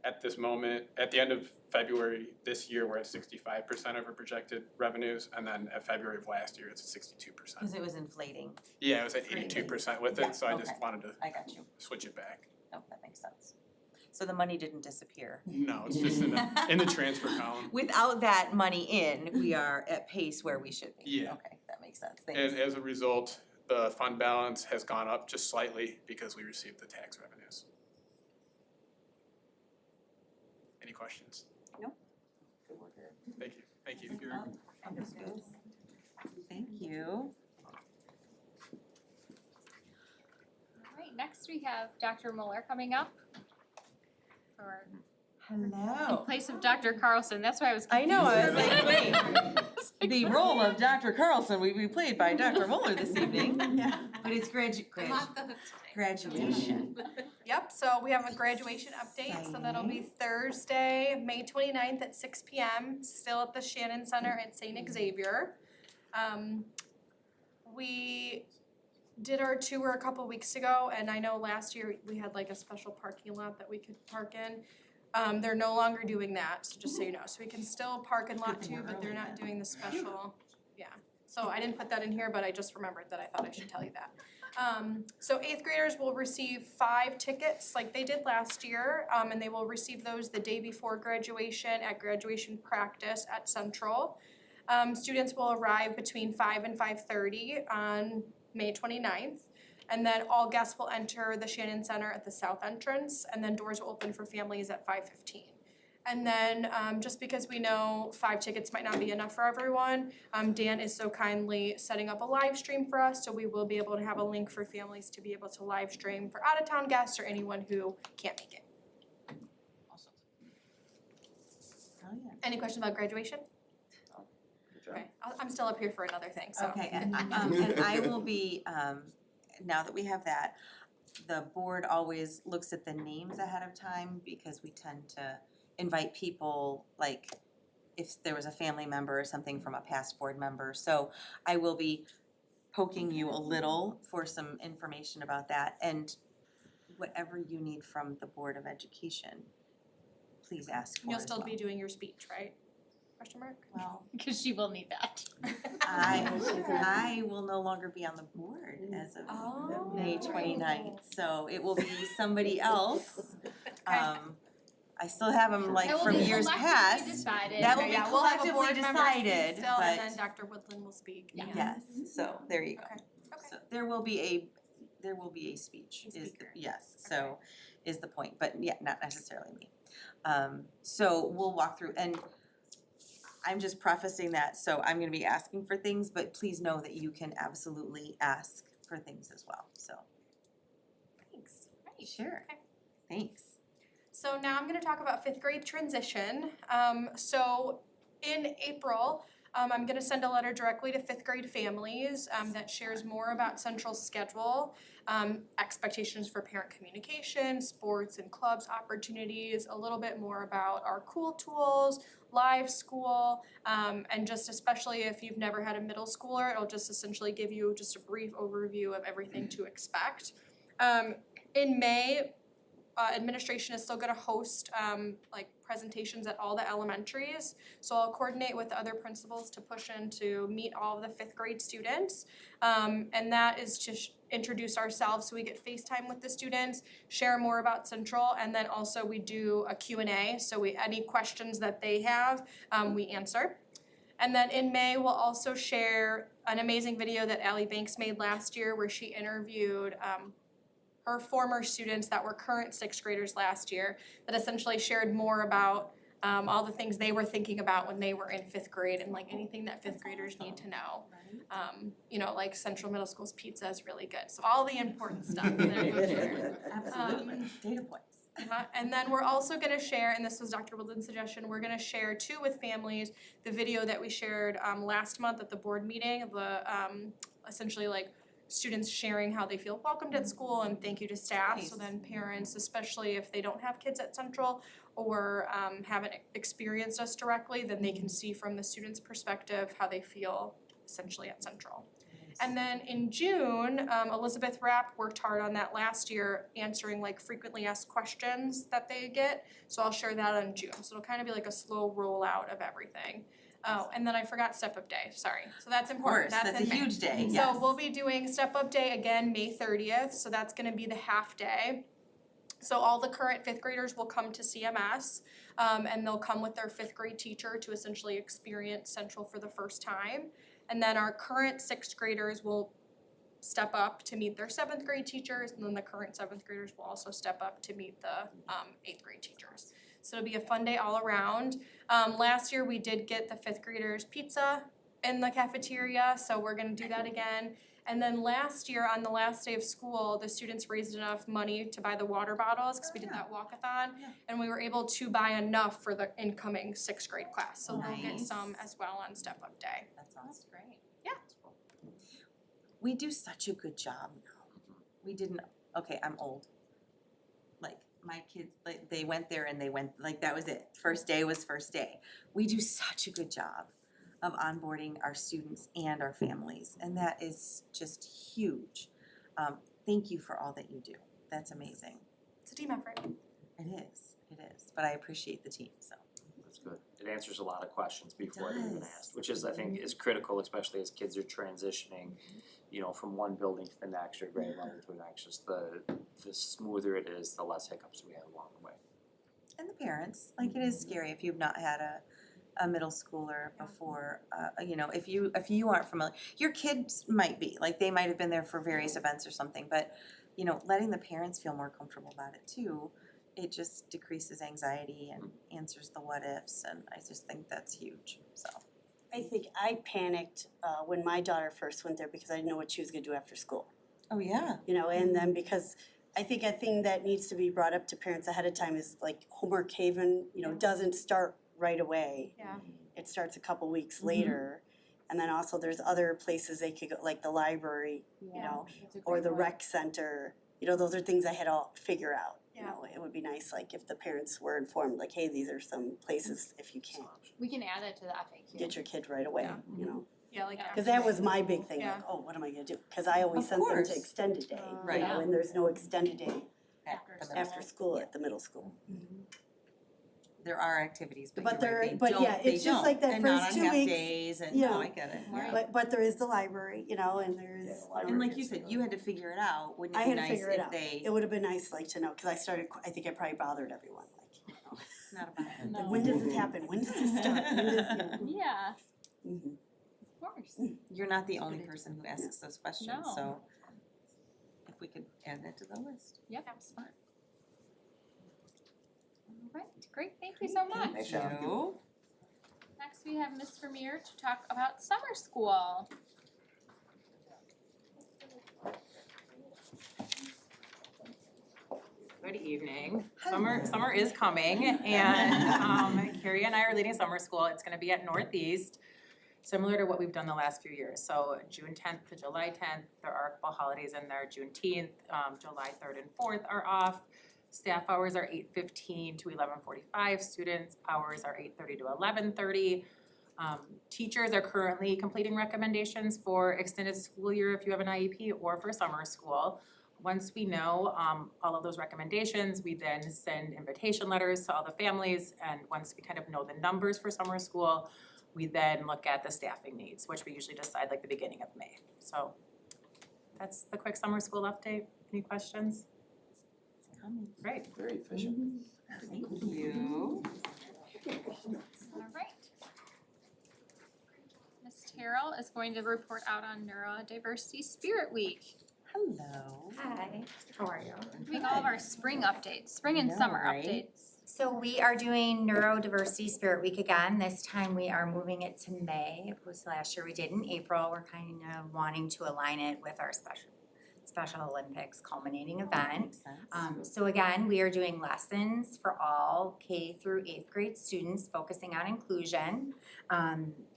at this moment, at the end of February this year, we're at 65% of our projected revenues, and then at February of last year, it's at 62%. Because it was inflating. Yeah, it was at 82% with Yeah, it, so I just okay. wanted to I got you. switch it back. No, that makes sense. So the money didn't disappear. No, it's just in the transfer column. Without that money in, we are at pace where we should be. Yeah. Okay, that makes sense. Thanks. And as a result, the fund balance has gone up just slightly because we received the tax revenues. Any questions? No. Thank you, thank you. Understood. Thank you. All right, next we have Dr. Mueller coming up for, in Hello. place of Dr. Carlson. That's why I was I confused. know, I was like, wait. The role of Dr. Carlson will be played by Dr. Mueller this evening, Yeah. but it's graduation. Yep, so we have a graduation update, so that'll be Thursday, May 29th at 6 p.m., still at the Shannon Center at St. Xavier. We did our tour a couple weeks ago, and I know last year we had like a special parking lot that we could park in. They're no longer doing that, so just so you know, so we can still park in lot 2, but they're not doing the special, yeah. So I didn't put that in here, but I just remembered that I thought I should tell you that. So 8th graders will receive 5 tickets like they did last year, and they will receive those the day before graduation at graduation practice at Central. Students will arrive between 5 and 5:30 on May 29th. And then all guests will enter the Shannon Center at the south entrance, and then doors will open for families at 5:15. And then, just because we know 5 tickets might not be enough for everyone, Dan is so kindly setting up a live stream for us, so we will be able to have a link for families to be able to live stream for out-of-town guests or anyone who can't make it. Awesome. Oh, yeah. Any questions about graduation? Okay, I'm still up here for another thing, so. Okay, and I will be, now that we have that, the board always looks at the names ahead of time because we tend to invite people, like if there was a family member or something from a past board member. So I will be poking you a little for some information about that, and whatever you need from the Board of Education, please ask for You'll as still well. be doing your speech, right? Question mark? Well, Because she will need that. I will no longer be on the board as of May 29th, so it will be somebody else. I still have them like from years past. Decided. That will Okay, be yeah, we'll have a collectively board member speak decided, still, and then but Dr. Woodland will speak. Yeah. yes, so there you go. Okay, okay. So there will be a speech, A is the, speaker. yes, so is the point, but yeah, not necessarily me. So we'll walk through, and I'm just prefacing that, so I'm gonna be asking for things, but please know that you can absolutely ask for things as well, so. Thanks. Right. Sure. Okay. Thanks. So now I'm gonna talk about fifth grade transition. So in April, I'm gonna send a letter directly to fifth grade families that shares more about Central's schedule, expectations for parent communication, sports and clubs opportunities, a little bit more about our cool tools, live school, and just especially if you've never had a middle schooler, it'll just essentially give you just a brief overview of everything to expect. In May, administration is still gonna host like presentations at all the elementaries. So I'll coordinate with the other principals to push in to meet all of the fifth grade students. And that is to introduce ourselves, so we get FaceTime with the students, share more about Central, and then also we do a Q&A. So any questions that they have, we answer. And then in May, we'll also share an amazing video that Allie Banks made last year where she interviewed her former students that were current sixth graders last year that essentially shared more about all the things they were thinking about when they were in fifth grade and like anything that fifth graders need to know. You know, like Central Middle School's pizza is really good, so all the important stuff that we shared. Absolutely. Data points. And then we're also gonna share, and this was Dr. Woodland's suggestion, we're gonna share too with families the video that we shared last month at the board meeting of the essentially like students sharing how they feel welcomed at school and thank you to staff. So then parents, especially if they don't have kids at Central or haven't experienced us directly, then they can see from the student's perspective how they feel essentially at Central. And then in June, Elizabeth Rapp worked hard on that last year, answering like frequently asked questions that they get. So I'll share that in June. So it'll kind of be like a slow rollout of everything. Oh, and then I forgot Step Up Day, sorry. So that's important, That's a in May. huge day, So yes. we'll be doing Step Up Day again, May 30th, so that's gonna be the half day. So all the current fifth graders will come to CMS, and they'll come with their fifth grade teacher to essentially experience Central for the first time. And then our current sixth graders will step up to meet their seventh grade teachers, and then the current seventh graders will also step up to meet the eighth grade teachers. So it'll be a fun day all around. Last year we did get the fifth graders pizza in the cafeteria, so we're gonna do that again. And then last year, on the last day of school, the students raised enough money to buy the water bottles, cause we did that walkathon. And we were able to buy enough for the incoming sixth grade class, so they'll get Nice. some as well on Step Up Day. That sounds great. Yeah. We do such a good job now. We didn't, okay, I'm old. Like, my kids, like, they went there and they went, like, that was it. First day was first day. We do such a good job of onboarding our students and our families, and that is just huge. Thank you for all that you do. That's amazing. It's a team effort. It is, but I appreciate the team, so. That's good. It answers a lot of questions before they're even does. asked, which is, I think, is critical, especially as kids are transitioning, you know, from one building to the next or grade level to the next. Just the smoother it is, the less hiccups we have along the way. And the parents, like, it is scary if you've not had a middle schooler before, you know, if you aren't familiar, your kids might be, like, they might have been there for various events or something, but, you know, letting the parents feel more comfortable about it too, it just decreases anxiety and answers the what ifs, and I just think that's huge, so. I think I panicked when my daughter first went there because I didn't know what she was gonna do after school. Oh, yeah. You know, and then because I think a thing that needs to be brought up to parents ahead of time is like homework haven, you know, doesn't start right away. Yeah. It starts a couple weeks later. And then also there's other places they could go, like the library, you know, or the rec center. You know, those are things I had to figure out. You know, it would be nice, like, if the parents were informed, like, hey, these are some places if you can't We can add it to the FAQ. get your kid right away, you know? Yeah, like Cause that was my big thing, Yeah. like, oh, what am I gonna do? Cause I always Of sent them course. to extended day, you Right. know, and there's no extended day After after school at the middle school. There are activities, but But you're right, there- they but don't, yeah, they it's just don't, like that and not first on 2 half weeks, days, and, yeah. no, I get it, yeah. But there is the library, you know, and there's. And like you said, you had to figure it out, wouldn't I it be had to nice figure it if out. they, It would have been nice, like, to know, cause I started, I think I probably bothered everyone, like, you know, it's not about it. like, when does this happen? When does this start? When does, you know? Yeah, Mhm. of course. You're not the only person who asks those questions, No. so if we could add that to the list. Yep. That's fine. All right, great, thank you so much. Thanks, Shannon. You. Next, we have Ms. Vermeer to talk about summer school. Good evening. Summer is coming and Carrie and I are leading summer school. It's gonna be at Northeast, similar to what we've done the last few years. So June 10th to July 10th, there are a couple holidays in there. Juneteenth, July 3rd and 4th are off. Staff hours are 8:15 to 11:45. Students' hours are 8:30 to 11:30. Teachers are currently completing recommendations for extended school year if you have an IEP or for summer school. Once we know all of those recommendations, we then send invitation letters to all the families, and once we kind of know the numbers for summer school, we then look at the staffing needs, which we usually decide like the beginning of May. So that's the quick summer school update. Any questions? Great. Very efficient. Thank you. All right. Ms. Terrell is going to report out on Neurodiversity Spirit Week. Hello. Hi. How are you? Doing all of our spring updates, spring and summer right? updates. So we are doing Neurodiversity Spirit Week again. This time we are moving it to May. It was last year we did in April. We're kind of wanting to align it with our Special Olympics culminating event. So again, we are doing lessons for all K through 8th grade students focusing on inclusion.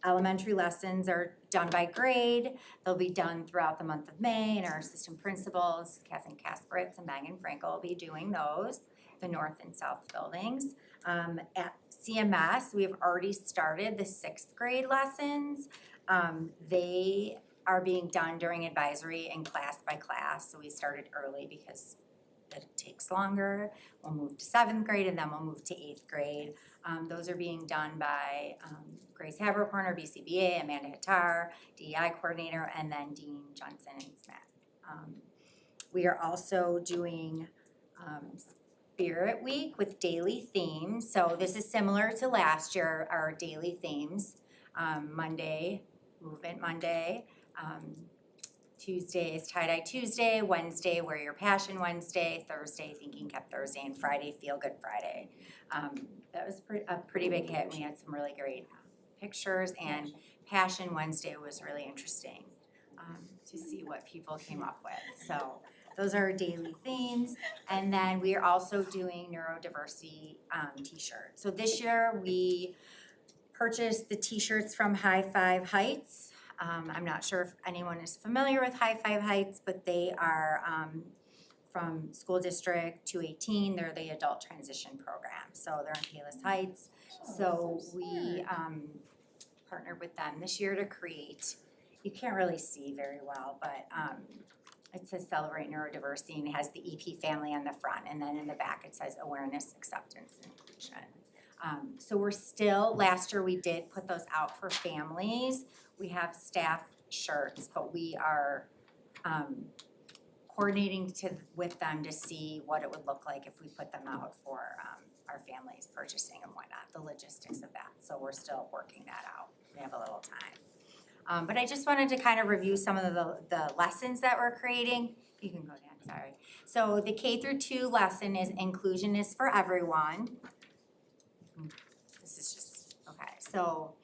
Elementary lessons are done by grade. They'll be done throughout the month of May, and our assistant principals, Kathleen Kasperitz and Megan Frankel, will be doing those, the north and south buildings. At CMS, we have already started the 6th grade lessons. They are being done during advisory and class by class, so we started early because it takes longer. We'll move to 7th grade and then we'll move to 8th grade. Those are being done by Grace Habercorn, our BCBA, Amanda Hattar, DEI coordinator, and then Dean Johnson and Smith. We are also doing Spirit Week with daily themes. So this is similar to last year, our daily themes. Monday, Movement Monday. Tuesday is Tie-Dye Tuesday, Wednesday, Wear Your Passion Wednesday, Thursday, Thinking Cap Thursday, and Friday, Feel Good Friday. That was a pretty big hit. We had some really great pictures, and Passion Wednesday was really interesting to see what people came up with. So those are our daily themes. And then we are also doing neurodiversity t-shirts. So this year we purchased the t-shirts from High Five Heights. I'm not sure if anyone is familiar with High Five Heights, but they are from School District 218. They're the adult transition program. So they're in Palos Heights. So we partnered with them this year to create, you can't really see very well, but it says Celebrate Neurodiversity, and it has the EP family on the front, and then in the back it says Awareness, Acceptance, and Inclusion. So we're still, last year we did put those out for families. We have staff shirts, but we are coordinating with them to see what it would look like if we put them out for our families purchasing and whatnot, the logistics of that. So we're still working that out. We have a little time. But I just wanted to kind of review some of the lessons that we're creating. You can go down, sorry. So the K through 2 lesson is Inclusion is for Everyone. This is just, okay, so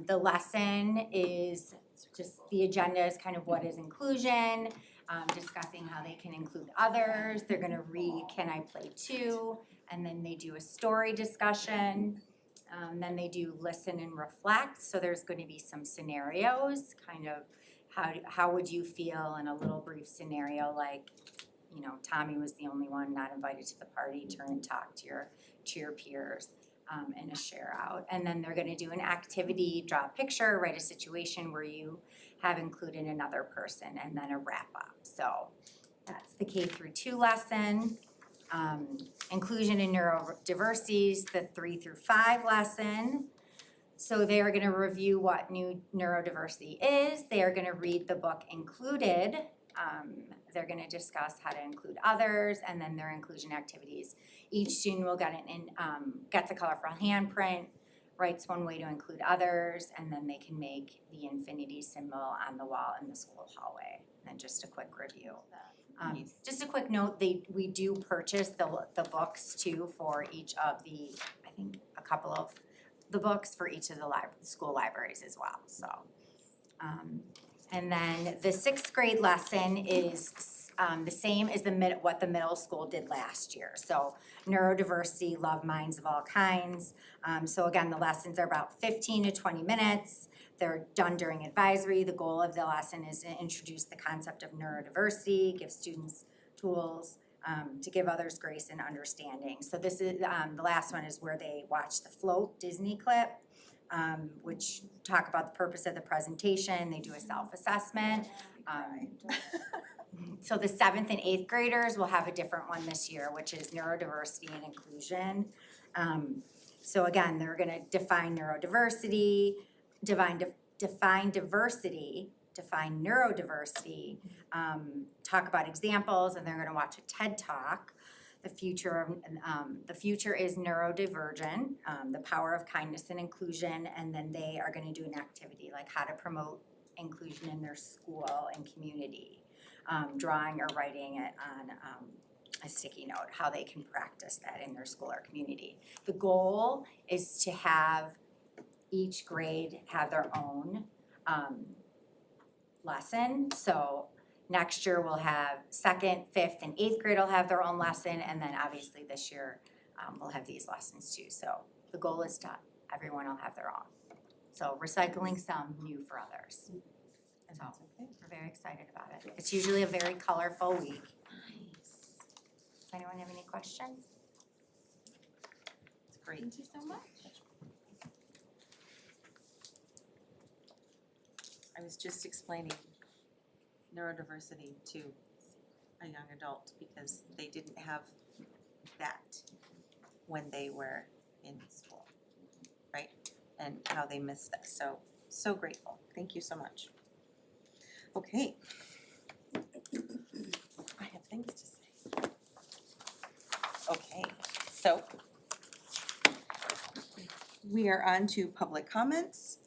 the lesson is just, the agenda is kind of what is inclusion, discussing how they can include others. They're gonna read Can I Play Too? And then they do a story discussion. Then they do listen and reflect. So there's gonna be some scenarios, kind of how would you feel in a little brief scenario like, you know, Tommy was the only one not invited to the party, turn and talk to your peers. And a share out. And then they're gonna do an activity, draw a picture, write a situation where you have included another person, and then a wrap up. So that's the K through 2 lesson. Inclusion and neurodiversity is the 3 through 5 lesson. So they are gonna review what new neurodiversity is. They are gonna read the book Included. They're gonna discuss how to include others, and then their inclusion activities. Each student will gets a colorful handprint, writes one way to include others, and then they can make the infinity symbol on the wall in the school hallway. And just a quick review. Just a quick note, we do purchase the books too for each of the, I think a couple of the books for each of the school libraries as well, so. And then the sixth grade lesson is the same as what the middle school did last year. So neurodiversity, love minds of all kinds. So again, the lessons are about 15 to 20 minutes. They're done during advisory. The goal of the lesson is to introduce the concept of neurodiversity, give students tools to give others grace and understanding. So this is, the last one is where they watch the Float Disney clip, which talk about the purpose of the presentation. They do a self-assessment. So the 7th and 8th graders will have a different one this year, which is neurodiversity and inclusion. So again, they're gonna define neurodiversity, define diversity, define neurodiversity, talk about examples, and they're gonna watch a TED Talk. The future is neurodivergent, the power of kindness and inclusion, and then they are gonna do an activity like how to promote inclusion in their school and community, drawing or writing it on a sticky note, how they can practice that in their school or community. The goal is to have each grade have their own lesson. So next year we'll have 2nd, 5th, and 8th grade will have their own lesson, and then obviously this year we'll have these lessons too. So the goal is to everyone will have their own. So recycling some, new for others. So we're very excited about it. It's usually a very colorful week. Does anyone have any questions? It's great. Thank you so much. I was just explaining neurodiversity to a young adult because they didn't have that when they were in school, right? And how they missed that, so grateful, thank you so much. Okay. I have things to say. Okay, so we are on to public comments.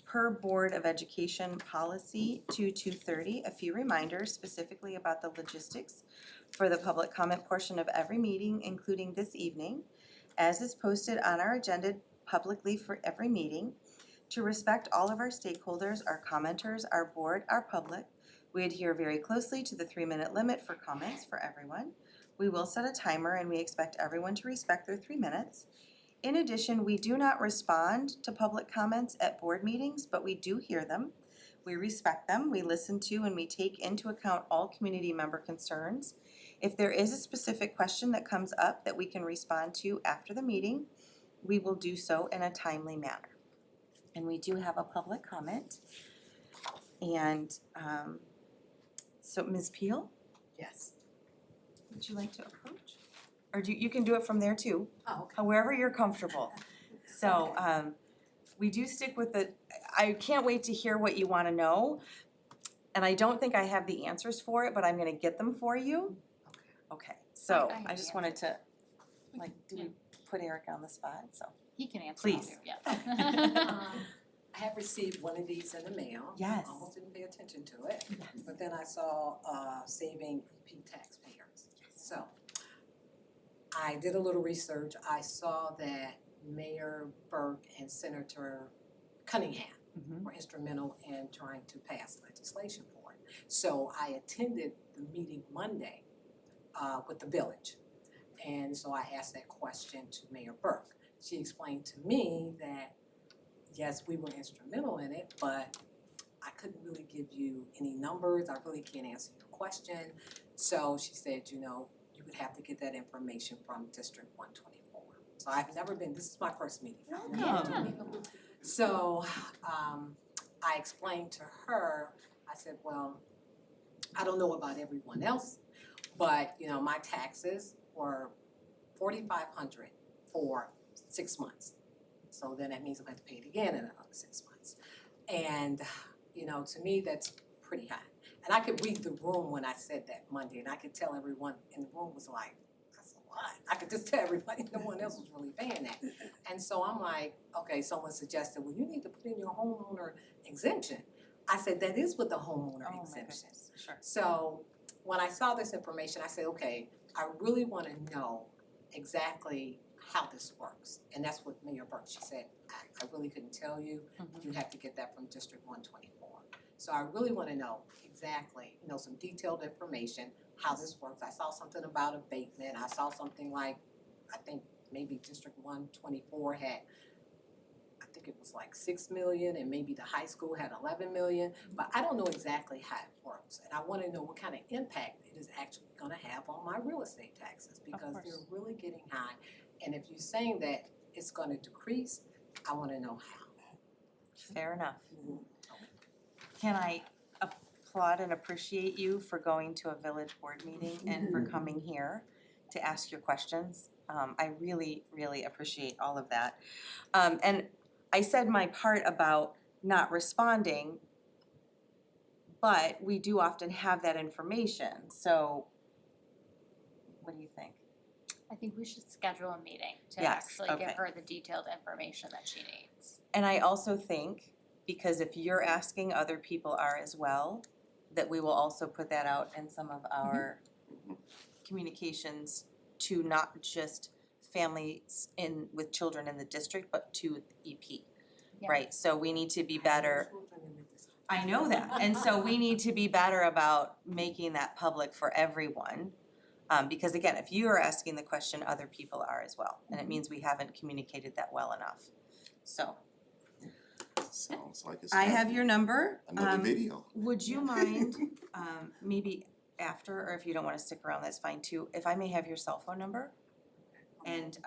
Per Board of Education Policy 2230, a few reminders specifically about the logistics for the public comment portion of every meeting, including this evening, as is posted on our agenda publicly for every meeting. To respect all of our stakeholders, our commenters, our board, our public, we adhere very closely to the 3-minute limit for comments for everyone. We will set a timer and we expect everyone to respect their 3 minutes. In addition, we do not respond to public comments at board meetings, but we do hear them. We respect them, we listen to, and we take into account all community member concerns. If there is a specific question that comes up that we can respond to after the meeting, we will do so in a timely manner. And we do have a public comment. And so Ms. Peel, Yes. would you like to approach? Or you can do it from there too. Oh, okay. However you're comfortable. So we do stick with I can't wait to hear what you wanna know. And I don't think I have the answers for it, but I'm gonna get them for you. Okay, so I have I just the wanted to, do we put Eric on the spot, so. He can answer. Please. Yeah. I have received one of these in the mail. Yes. Almost didn't pay attention to it, Yes. but then I saw saving EP taxpayers. So I did a little research. I saw that Mayor Burke and Senator Cunningham were instrumental in trying to pass legislation for it. So I attended the meeting Monday with the village. And so I asked that question to Mayor Burke. She explained to me that, yes, we were instrumental in it, but I couldn't really give you any numbers. I really can't answer your question. So she said, you would have to get that information from District 124. So I've never been, this is my first meeting. I've never been to a meeting. So I explained to her, I said, well, I don't know about everyone else, but my taxes were $4,500 for 6 months. So then that means I'm going to have to pay it again in another 6 months. And to me, that's pretty high. And I could read the room when I said that Monday, and I could tell everyone in the room was like, that's a lot. I could just tell everybody, no one else was really paying that. And so I'm like, okay, someone suggested, well, you need to put in your homeowner exemption. I said, that is with the homeowner exemption. Sure. So when I saw this information, I said, okay, I really want to know exactly how this works. And that's what Mayor Burke, she said, I really couldn't tell you, you have to get that from District 124. So I really wanna know exactly, some detailed information, how this works. I saw something about abatement, I saw something like, I think maybe District 124 had, I think it was like 6 million, and maybe the high school had 11 million, but I don't know exactly how it works. And I wanna know what kind of impact it is actually gonna have on my real estate taxes, because they're really getting high. And if you're saying that it's gonna decrease, I wanna know how. Fair enough. Can I applaud and appreciate you for going to a village board meeting and for coming here to ask your questions? I really, really appreciate all of that. And I said my part about not responding, but we do often have that information, so what do you think? I think we should schedule a meeting to Yes, actually give okay. her the detailed information that she needs. And I also think, because if you're asking, other people are as well, that we will also put that out in some of our communications to not just families with children in the district, but to EP. Yeah. Right, so we need to be better. I know that, and so we need to be better about making that public for everyone. Because again, if you are asking the question, other people are as well, and it means we haven't communicated that well enough. So, Sounds like it's I have your number. another video. Would you mind, maybe after, or if you don't wanna stick around, that's fine too, if I may have your cell phone number? And,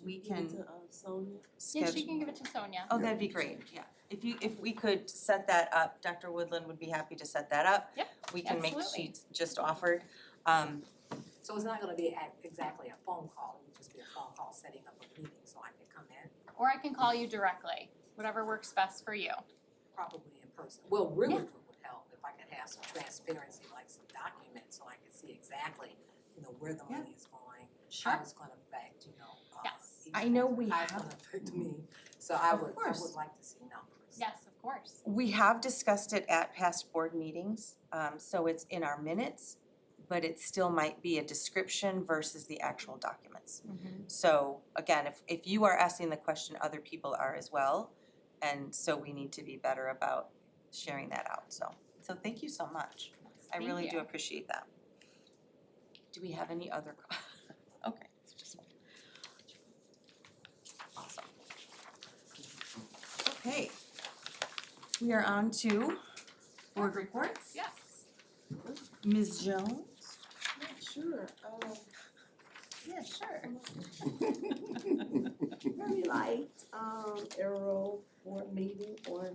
we can Sonia? Yeah, schedule. she can give it to Sonia. Oh, that'd be great, yeah. If we could set that up, Dr. Woodland would be happy to set that up. Yep, We can make absolutely. sheets just offered. So it's not gonna be exactly a phone call, it would just be a phone call setting up a meeting so I can come in, Or I can call you directly, whatever works best for you. probably in person. Well, really Yeah. what would help if I could have some transparency, like some documents, so I could see exactly, where the money is going, how it's gonna affect, Yes. I know we how it's have- gonna affect me. So I Of would course. like to see numbers. Yes, of course. We have discussed it at past board meetings, so it's in our minutes, but it still might be a description versus the actual documents. So again, if you are asking the question, other people are as well, and so we need to be better about sharing that out, so thank you so much. I Thank really do you. appreciate that. Do we have any other, okay, it's just. Awesome. Okay. We are on to board reports. Yes. Ms. Jones? Sure, Yeah, sure. very light, Arrow board meeting on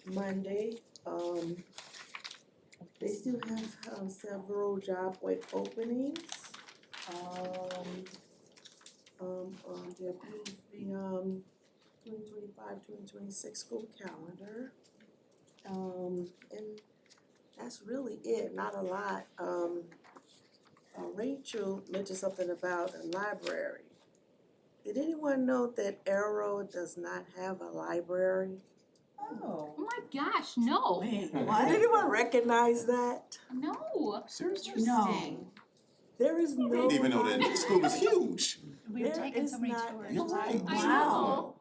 Monday. They still have several job openings. They approved the 2025-2026 school calendar. And that's really it, not a lot. Rachel mentioned something about a library. Did anyone know that Arrow does not have a library? Oh. Oh my gosh, no. Did anyone recognize that? No. Seriously? No. There is no. I didn't even know that school was huge. We've taken so many tours. You're right. I know.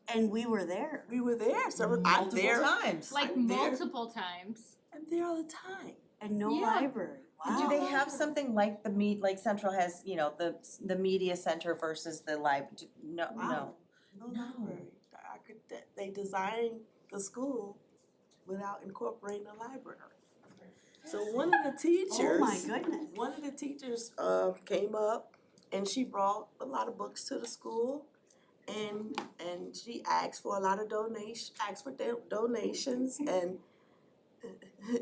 And we were there. We were there several, I'm Multiple there, times. Like I'm there. multiple times. I'm there all the time. And no Yeah. library. Wow. Do they have something like like Central has, the media center versus the no, Wow. No library. They designed the school without incorporating a library. So one of the teachers. Oh my goodness. One of the teachers came up and she brought a lot of books to the school and she asked for a lot of donations and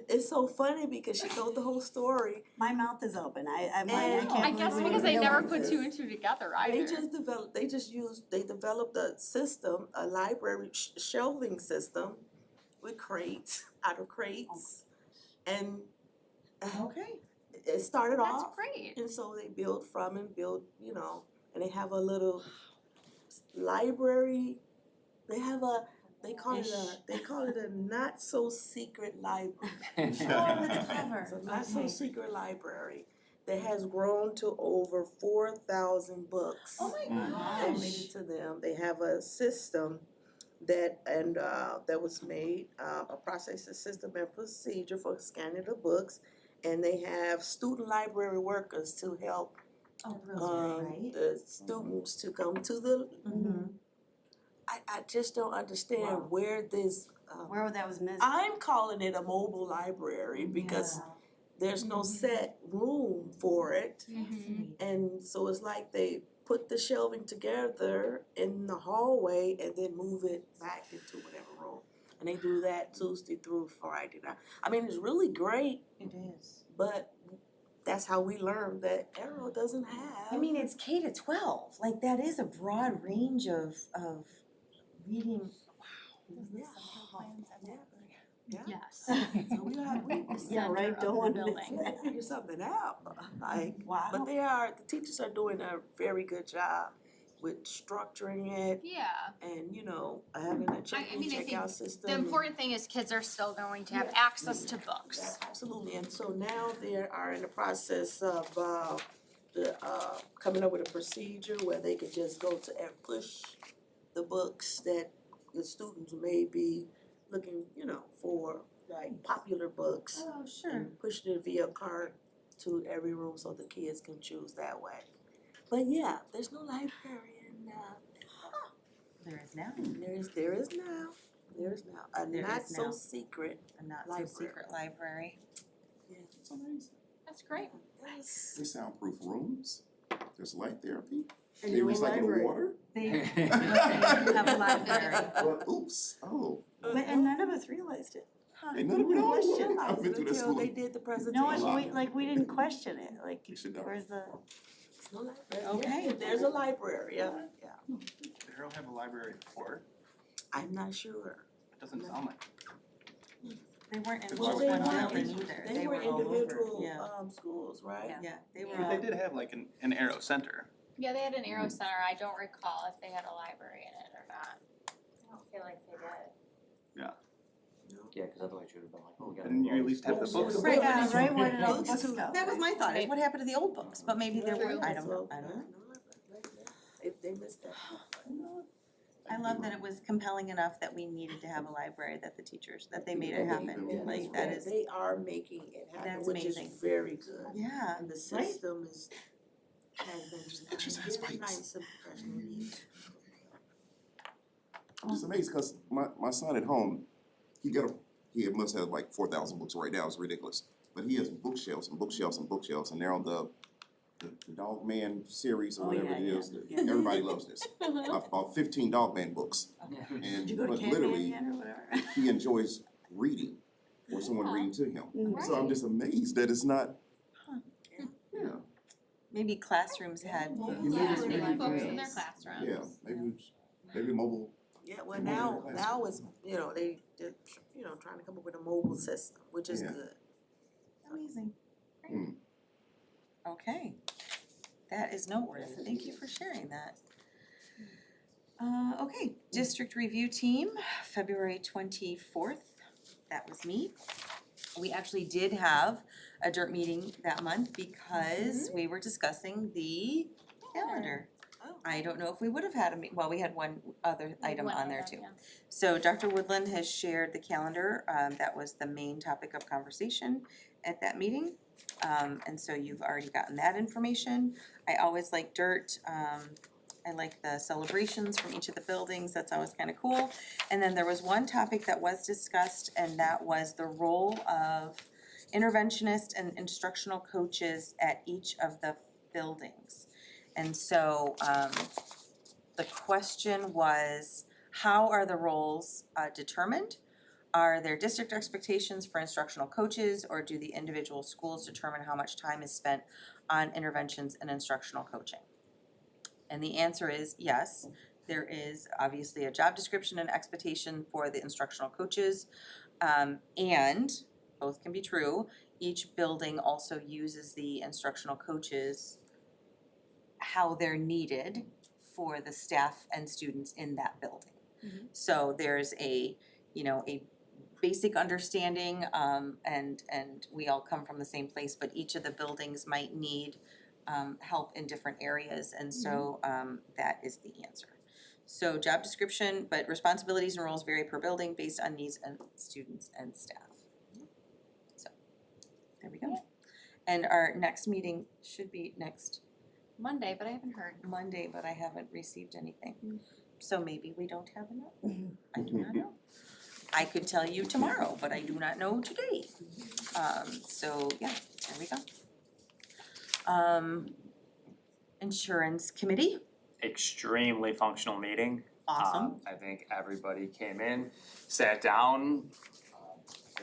it's so funny because she told the whole story. My mouth is open. I And- can't I believe guess we because didn't they never realize put two this. and two together either. They developed a system, a library shelving system with crates, out of crates. And Okay. it started That's off. great. And so they build from and build, and they have a little library. They call it a not so secret library. Oh, that's clever. It's a not so secret library. that has grown to over 4,000 books. Oh my gosh. Donated to them. They have a system that was made, a processing system and procedure for scanning the books. And they have student library workers to help Oh, really, the students to come to the, Mm-hmm. I just don't understand where this, Where that was missed. I'm calling it a mobile library because there's no set room for it. And so it's like they put the shelving together in the hallway and then move it back into whatever room. And they do that Tuesday through Friday. Now, I mean, it's really great, It is. but that's how we learned that Arrow doesn't have. I mean, it's K to 12, like that is a broad range of reading. Yes. So we Yeah, right, don't want to miss we that. figure something out, like, Wow. but the teachers are doing a very good job with structuring it Yeah. and, having a check-in, mean, I think check-out system. The important thing is kids are still going to have access to books. Absolutely, and so now they are in the process of, coming up with a procedure where they could just go to and push the books that the students may be looking, for, like popular books. Oh, sure. And push it via cart to every room so the kids can choose that way. But yeah, there's no library in, There is now. there is now, a There not is so now. secret, A not so Library. secret library. yeah, It's amazing. That's great. that's, They soundproof rooms, there's light therapy, And they no recycle the library. water. They have a library. Well, oops, oh, But, and none of us realized it. ain't none of it all. Question. I've been through this until school. they did the No, presentation. we didn't question it, like, You should know. where's the, There's no library. Okay. Yeah, there's a library, yeah. Did Arrow have a library before? I'm not sure. It doesn't sound like. They weren't in Well, just they one weren't. building either. They were all over. individual, Yeah, schools, right? yeah, they were But all. they did have like an Arrow Center. Yeah, they had an Aero Center. I don't recall if they had a library in it or not. I don't feel like they did. Yeah, cause otherwise you would have been like, oh, we gotta. And do you all at these least have the books. books. Right, yeah, right, where did all the Books books too. go? That was my thought, is what happened to the old books, but maybe there were, I don't know, If they missed that. I love that it was compelling enough that we needed to have a library, that they made it happen, Yeah, like that is, They are making it happen, That's which is amazing. very good. yeah. And the system has been Exercise very bikes. nice and professional. I'm just amazed, cause my son at home, he must have like 4,000 books right now, it's ridiculous. But he has bookshelves and bookshelves and bookshelves, and they're on the Dog Man series or Oh, whatever yeah, it is. yeah. Everybody loves this. I've bought 15 Dog Man books, Did you and, go to but Can literally, yet or whatever? he enjoys reading, or someone reading to him. So I'm just amazed that it's not, yeah, Maybe classrooms had. Yeah, maybe they books in yeah. their classrooms. yeah, maybe mobile. Yeah, well, now it's, they're, trying to come up with a mobile system, which is Yeah. good. Amazing. Hmm. Okay, that is noteworthy, thank you for sharing that. Okay, district review team, February 24th, that was me. We actually did have a DIRT meeting that month because we were discussing the calendar. Oh. I don't know if we would have had well, we had one other item One on there item, too. yeah. So Dr. Woodland has shared the calendar, that was the main topic of conversation at that meeting. And so you've already gotten that information. I always like DIRT, I like the celebrations from each of the buildings, that's always kind of cool. And then there was one topic that was discussed, and that was the role of interventionist and instructional coaches at each of the buildings. And so, the question was, how are the roles determined? Are there district expectations for instructional coaches, or do the individual schools determine how much time is spent on interventions and instructional coaching? And the answer is yes. There is obviously a job description and expectation for the instructional coaches. And both can be true, each building also uses the instructional coaches how they're needed for the staff and students in that building. So there's a basic understanding, and we all come from the same place, but each of the buildings might need help in different areas, and so that is the answer. So job description, but responsibilities and roles vary per building based on needs and students and staff. So, there we go. And our next meeting should be next Monday, but I haven't heard. Monday, but I haven't received anything. So maybe we don't have enough. I do not know. I could tell you tomorrow, but I do not know today. So yeah, there we go. Insurance committee, Extremely functional meeting. awesome. I think everybody came in, sat down,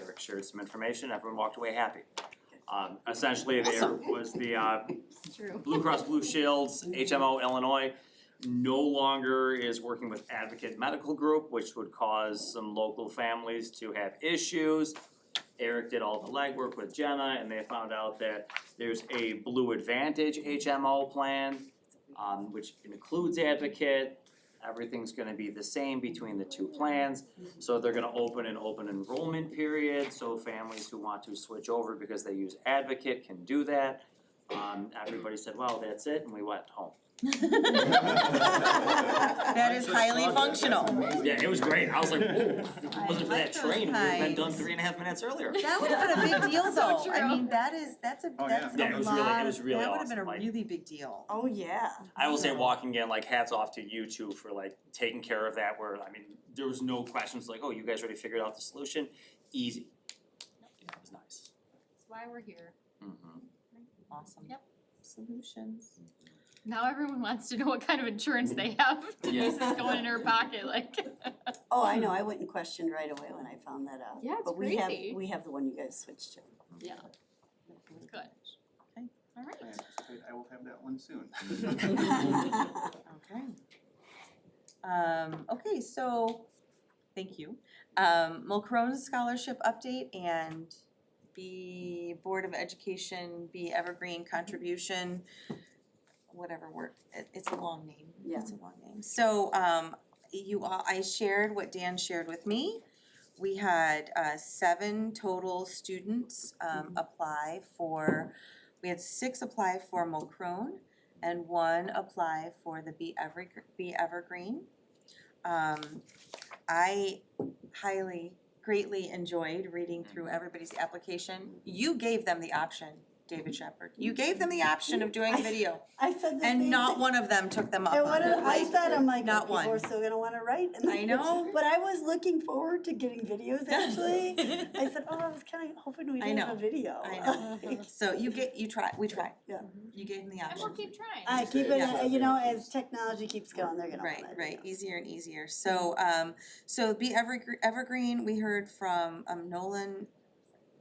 Eric shared some information, everyone walked away happy. Essentially, there Awesome. was the True. Blue Cross Blue Shields, HMO Illinois, no longer is working with Advocate Medical Group, which would cause some local families to have issues. Eric did all the legwork with Jenna, and they found out that there's a Blue Advantage HMO plan, which includes Advocate. Everything's gonna be the same between the two plans. So they're gonna open an open enrollment period, so families who want to switch over because they use Advocate can do that. Everybody said, wow, that's it, and we went home. That is highly functional. Yeah, it was great, I was like, whoa, if it wasn't for that those train, we would've been done times. 3.5 minutes earlier. That would have been a big deal though. I true. mean, that's Oh, yeah. that's Yeah, a it was lot really- it of, was really that would have been a awesome, like- really big deal. Oh, yeah. I will say walking in, like hats off to you two for like taking care of that, where, I mean, there was no questions like, oh, you guys already figured out the solution, easy. Yeah, it was nice. That's why we're here. Awesome. Yep. Solutions. Now everyone wants to know what kind of insurance they have. This is going in her pocket, like. Oh, I know, I went and questioned right away when I found that out. Yeah, it's But crazy. we have the one you guys switched to. Yeah. Good. Okay. All I right. anticipate I will have that one soon. Okay. Okay, so, thank you. Mulcrone's scholarship update and B Board of Education, B Evergreen contribution, whatever word, it's a long name, it's a long name. So, you all, I shared what Dan shared with me. We had 7 total students apply for, we had 6 apply for Mulcrone and 1 apply for the B Evergreen. I greatly enjoyed reading through everybody's application. You gave them the option, David Shepherd. You gave them the option of doing video, I said the same and not thing. one of them took them up And on what it. I said, I'm like, Not people are one. still gonna wanna write. And I know. But I was looking forward to getting videos actually. I said, oh, I was kinda hoping we I didn't have know. a video. I know. So we tried. Yeah. You gave them the And option. we'll keep trying. I keep Yeah. it, you know, as technology keeps going, they're gonna Right, want it. right, easier and easier. So, so Be Evergreen, we heard from Nolan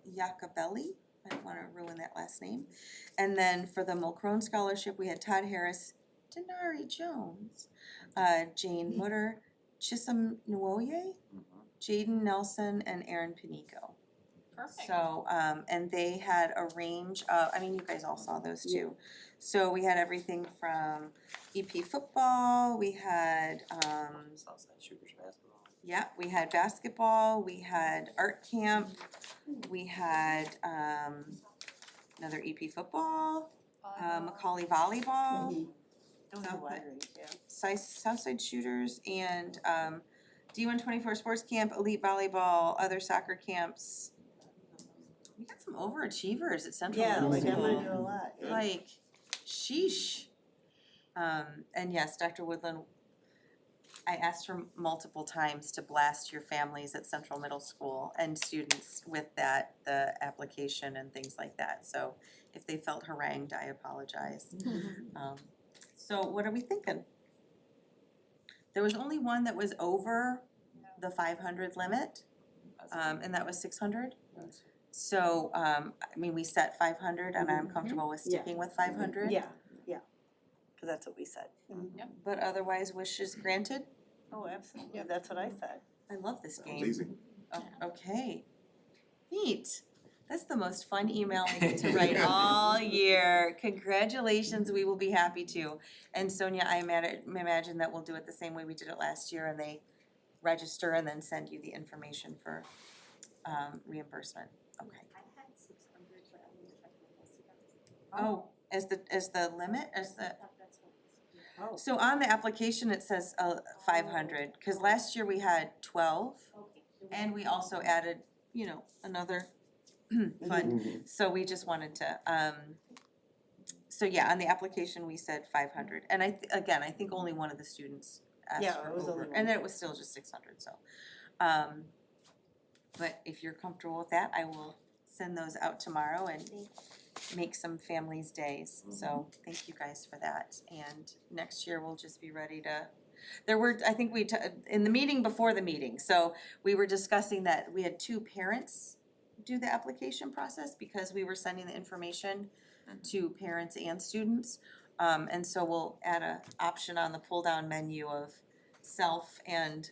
Iacobelli. I don't wanna ruin that last name. And then for the Mulcrone Scholarship, we had Todd Harris, Denari Jones, Jane Mutter, Chisholm Nwoye, Jaden Nelson, and Aaron Panico. Perfect. So, and they had a range of, I mean, you guys all saw those too. So we had everything from EP football, we had, Southside Shooters basketball. yeah, we had basketball, we had art camp, we had, another EP football, Macaulay volleyball, Mhm. Those are Southside- wide range, yeah. Southside Shooters, and, D124 Sports Camp, Elite Volleyball, other soccer camps. We got some overachievers at Central Yeah, Middle like I'm School. gonna do a lot. Yeah. Like, sheesh. And yes, Dr. Woodland, I asked her multiple times to blast your families at Central Middle School and students with that, the application and things like that. So if they felt harangued, I apologize. So what are we thinking? There was only one that was over the 500 limit, and that was 600. So, I mean, we set 500 and I'm comfortable with Yeah. sticking with 500. Yeah, cause that's what we said. But otherwise, wishes granted. Oh, absolutely, that's what I said. I love this game. Easy. Okay. Neat. That's the most fun email I get to write all year. Congratulations, we will be happy to. And Sonia, I imagine that we'll do it the same way we did it last year and they register and then send you the information for reimbursement, okay. Oh, as the limit, Oh. so on the application, it says 500, cause last year we had 12, and we also added, you know, another fund, so we just wanted to, so yeah, on the application, we said 500, and again, I think only one of the students asked Yeah, for it was over, only one. and then it was still just 600, so. But if you're comfortable with that, I will send those out tomorrow and make some families' days, so thank you guys for that. And next year, we'll just be ready to, there were, I think in the meeting before the meeting, so we were discussing that we had 2 parents do the application process because we were sending the information to parents and students. And so we'll add a option on the pull-down menu of self and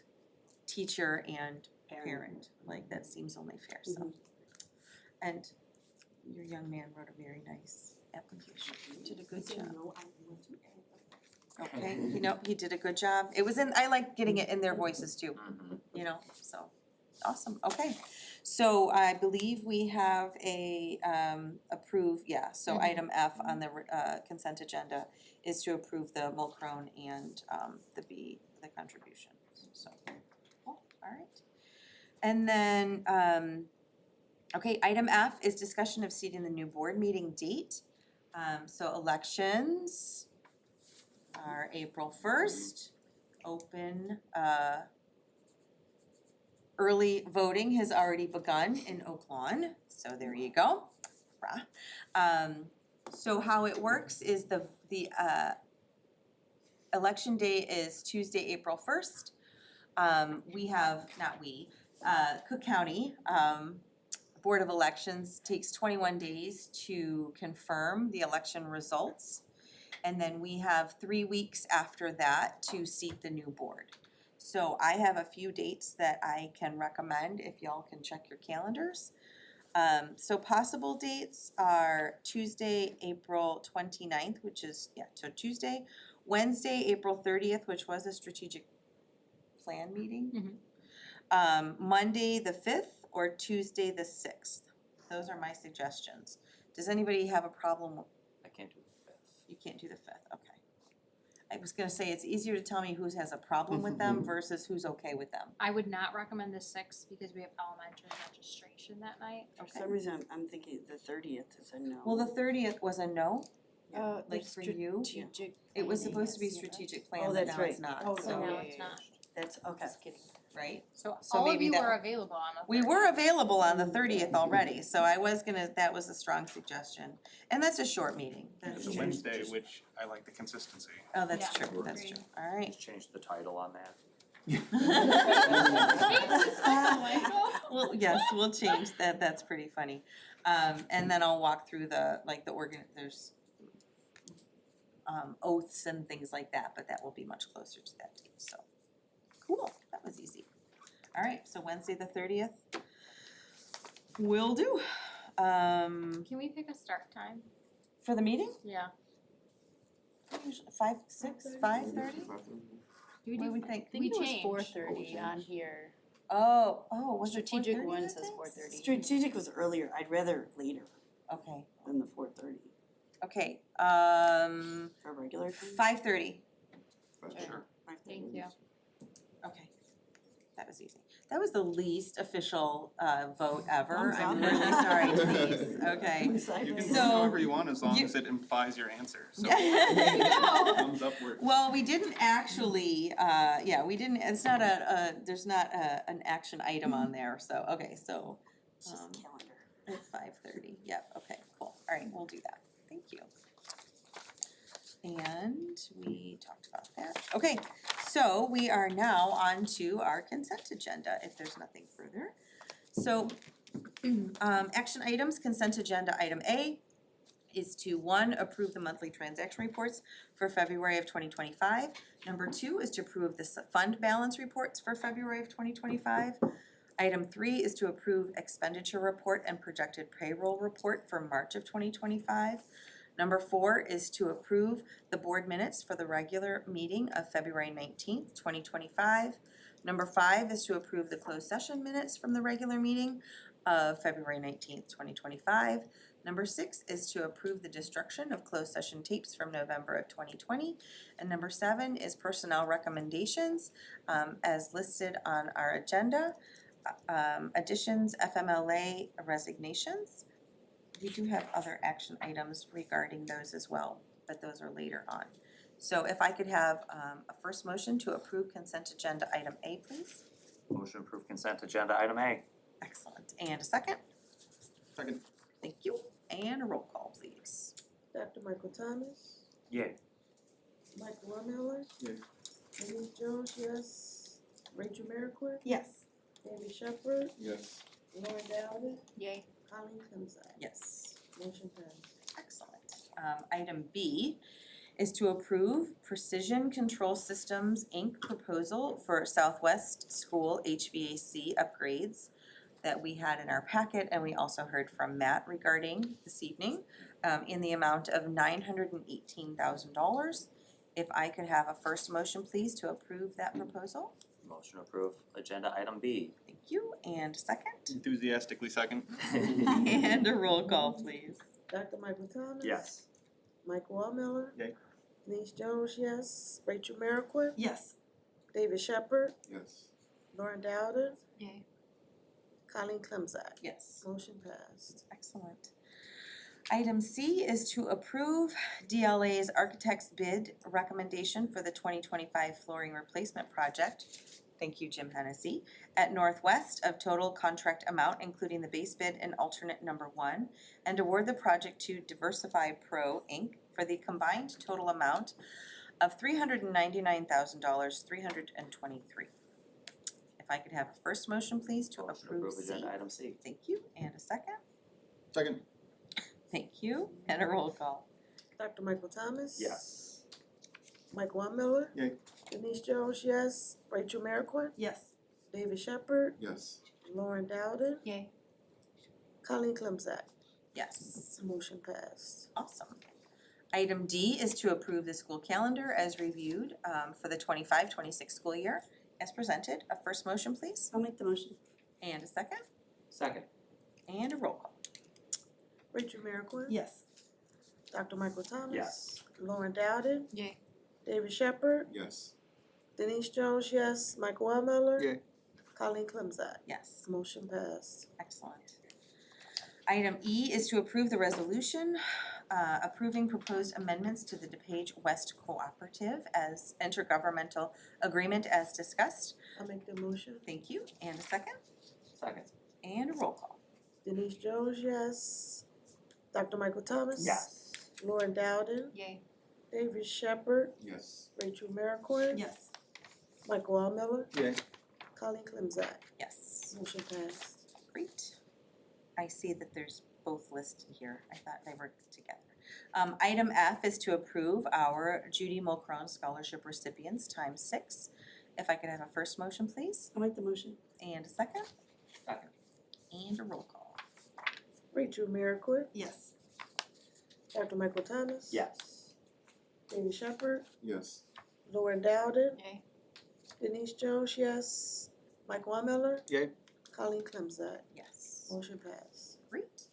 teacher and parent, like that seems only fair, so. And your young man wrote a very nice application, he did a good job. Okay, you know, he did a good job, it was I like getting it in their voices too, you know, so, awesome, okay. So I believe we have a approve, so item F on the consent agenda is to approve the Mulcrone and the contribution, so, cool, alright. And then, okay, item F is discussion of seating the new board meeting date. So elections are April 1st, open, early voting has already begun in Oak Lawn, so there you go. So how it works is the election day is Tuesday, April 1st. Cook County, Board of Elections takes 21 days to confirm the election results. And then we have 3 weeks after that to seat the new board. So I have a few dates that I can recommend if y'all can check your calendars. So possible dates are Tuesday, April 29th, which is, so Tuesday, Wednesday, April 30th, which was a strategic plan meeting. Monday the 5th or Tuesday the 6th. Those are my suggestions. Does anybody have a problem with? I can't do the 5th. You can't do the 5th, okay. I was gonna say, it's easier to tell me who has a problem with them versus who's okay with them. I would not recommend the 6th because we have elementary registration that night. For some reason, I'm thinking the 30th is a no. Well, the 30th was a no, like there's for you. strategic It was planning supposed to be is- strategic Oh, plan, but that's now it's right. not, So so, now it's not. That's, okay. right? So So all of maybe you that- were available on the 30th. We were available on the 30th already, so I was gonna, that was a strong suggestion. And that's a short meeting, that's It's a true. Wednesday, which I like the consistency. Oh, that's Yeah, true, that's agreed. true, alright. Just change the title on that. Well, yes, we'll change that, that's pretty funny. And then I'll walk through there's oaths and things like that, but that will be much closer to that date, so. Cool, that was easy. Alright, so Wednesday the 30th. Will do. Can we pick a start time? For the meeting? Yeah. 5, 6, 5:30? Do we What do do? we think? We changed. 4:30 on here. Oh, was it 4:30 Strategic one that says day? 4:30. Strategic was earlier, I'd rather later Okay, than the 4:30. okay, For regular time? 5:30. Sure. Thank you. Okay, that was easy. That was the least official vote ever. Thumbs I'm up. really sorry, Denise. Okay. You can So- vote however you want as long you- as it implies your answer, so No. thumbs up works. Well, we didn't actually, we didn't, it's not there's not an action item on there, so, okay, so. It's just calendar. At 5:30, yep, okay, cool, alright, we'll do that, thank you. And we talked about that, okay, so we are now on to our consent agenda, if there's nothing further. So, action items, consent agenda, item A is to 1, approve the monthly transaction reports for February of 2025. Number 2 is to approve the fund balance reports for February of 2025. Item 3 is to approve expenditure report and projected payroll report for March of 2025. Number 4 is to approve the board minutes for the regular meeting of February 19th, 2025. Number 5 is to approve the closed session minutes from the regular meeting of February 19th, 2025. Number 6 is to approve the destruction of closed session tapes from November of 2020. And number 7 is personnel recommendations as listed on our agenda. Additions, FMLA resignations. We do have other action items regarding those as well, but those are later on. So if I could have a first motion to approve consent agenda item A, please. Motion to approve consent agenda item A. Excellent. And a second? Second. Thank you. And a roll call, please. Dr. Michael Thomas, Yay. Mike Warmiller. Yay. Denise Jones, yes. Rachel Merrickwit, Yes. David Shepherd, Yes. Lauren Dowdy, Yay. Colleen Clemzak. Yes. Motion passed. Excellent. Item B is to approve Precision Control Systems, Inc. proposal for Southwest School HVAC upgrades that we had in our packet, and we also heard from Matt regarding this evening, in the amount of $918,000. If I could have a first motion, please, to approve that proposal. Motion to approve agenda item B. Thank you. And a second? Enthusiastically second. And a roll call, please. Dr. Michael Thomas. Yes. Mike Warmiller. Yay. Denise Jones, yes. Rachel Merrickwit, Yes. David Shepherd, Yes. Lauren Dowdy, Yay. Colleen Clemzak. Yes. Motion passed. Excellent. Item C is to approve DLA's architect's bid recommendation for the 2025 flooring replacement project. Thank you, Jim Hennessy. At Northwest of total contract amount, including the base bid and alternate number 1, and award the project to Diversify Pro, Inc. for the combined total amount of $399,323. If I could have a first motion, please, to Motion to approve approve C. agenda item C. Thank you. And a second? Second. Thank you. And a roll call. Dr. Michael Thomas. Yes. Mike Warmiller. Yay. Denise Jones, yes. Rachel Merrickwit, Yes. David Shepherd, Yes. Lauren Dowdy, Yay. Colleen Clemzak. Yes. Motion passed. Awesome. Item D is to approve the school calendar as reviewed for the 25-26 school year as presented. A first motion, please. I'll make the motion. And a second. Second. And a roll call. Rachel Merrickwit, Yes. Dr. Michael Thomas. Yes. Lauren Dowdy, Yay. David Shepherd, Yes. Denise Jones, yes. Mike Warmiller. Yay. Colleen Clemzak. Yes. Motion passed. Excellent. Item E is to approve the resolution approving proposed amendments to the DePage West Cooperative as intergovernmental agreement as discussed. I'll make the motion. Thank you. And a second. Second. And a roll call. Denise Jones, yes. Dr. Michael Thomas. Yes. Lauren Dowdy, Yay. David Shepherd, Yes. Rachel Merrickwit, Yes. Mike Warmiller, Yay. Colleen Clemzak. Yes. Motion passed. Great. I see that there's both listed here. I thought they were together. Item F is to approve our Judy Mulcrone Scholarship recipients times 6. If I could have a first motion, please. I'll make the motion. And a second. Second. And a roll call. Rachel Merrickwit, Yes. Dr. Michael Thomas. Yes. David Shepherd, Yes. Lauren Dowdy, Yay. Denise Jones, yes. Mike Warmiller, Yay. Colleen Clemzak. Yes. Motion passed. Great.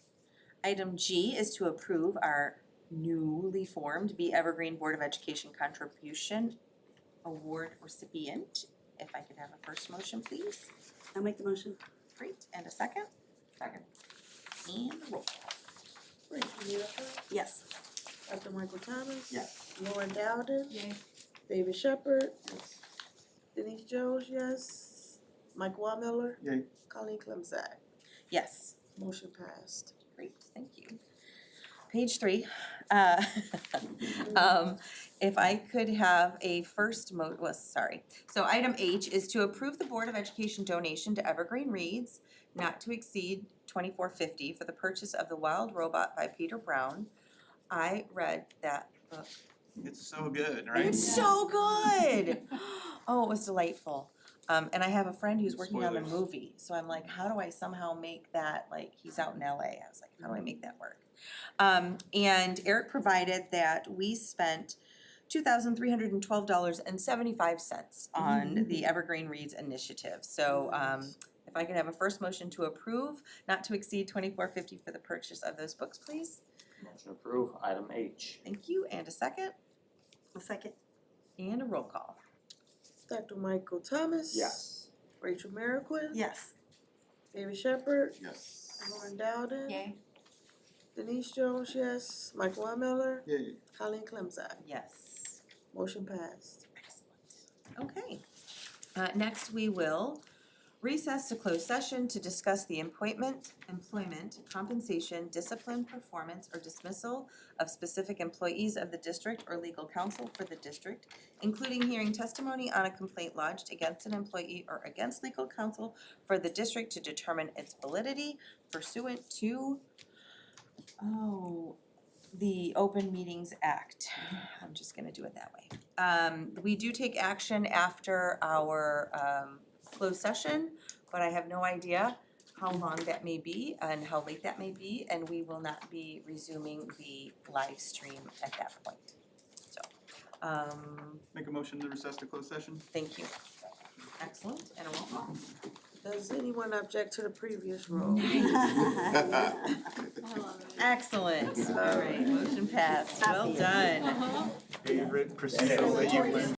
Item G is to approve our newly formed Be Evergreen Board of Education Contribution Award recipient. If I could have a first motion, please. I'll make the motion. Great. And a second. Second. And a roll call. Rachel Merrickwit, Yes. Dr. Michael Thomas. Yes. Lauren Dowdy, Yay. David Shepherd, Denise Jones, yes. Mike Warmiller, Yay. Colleen Clemzak. Yes. Motion passed. Great, thank you. Page 3, if I could have a first so item H is to approve the Board of Education donation to Evergreen Reads not to exceed $24.50 for the purchase of The Wild Robot by Peter Brown. I read that book. It's so good, right? It's so good. Oh, it was delightful. And I have a friend who's working on the Spoilers. movie, so I'm like, how do I somehow make that, like, he's out in LA. I was like, how do I make that work? And Eric provided that we spent $2,312.75 on the Evergreen Reads initiative. So if I could have a first motion to approve, not to exceed $24.50 for the purchase of those books, please. Motion approved, item H. Thank you, and a second, A second. and a roll call. Dr. Michael Thomas. Yes. Rachel Merrickwin. Yes. David Shepherd. Yes. Lauren Dowden. Yay. Denise Jones, yes. Michael I. Miller. Yay. Colleen Clemzak. Yes. Motion passed. Okay. Next, we will recess to close session to discuss the employment, compensation, discipline, performance, or dismissal of specific employees of the district or legal counsel for the district, including hearing testimony on a complaint lodged against an employee or against legal counsel for the district to determine its validity pursuant to the Open Meetings Act. I'm just gonna do it that way. We do take action after our closed session, but I have no idea how long that may be and how late that may be, and we will not be resuming the live stream at that point. So, Make a motion to recess to closed session? thank you. Excellent, and a roll call. Does anyone object to the previous rule? Excellent, all right, motion passed, well done. Favorite procedural that you've learned?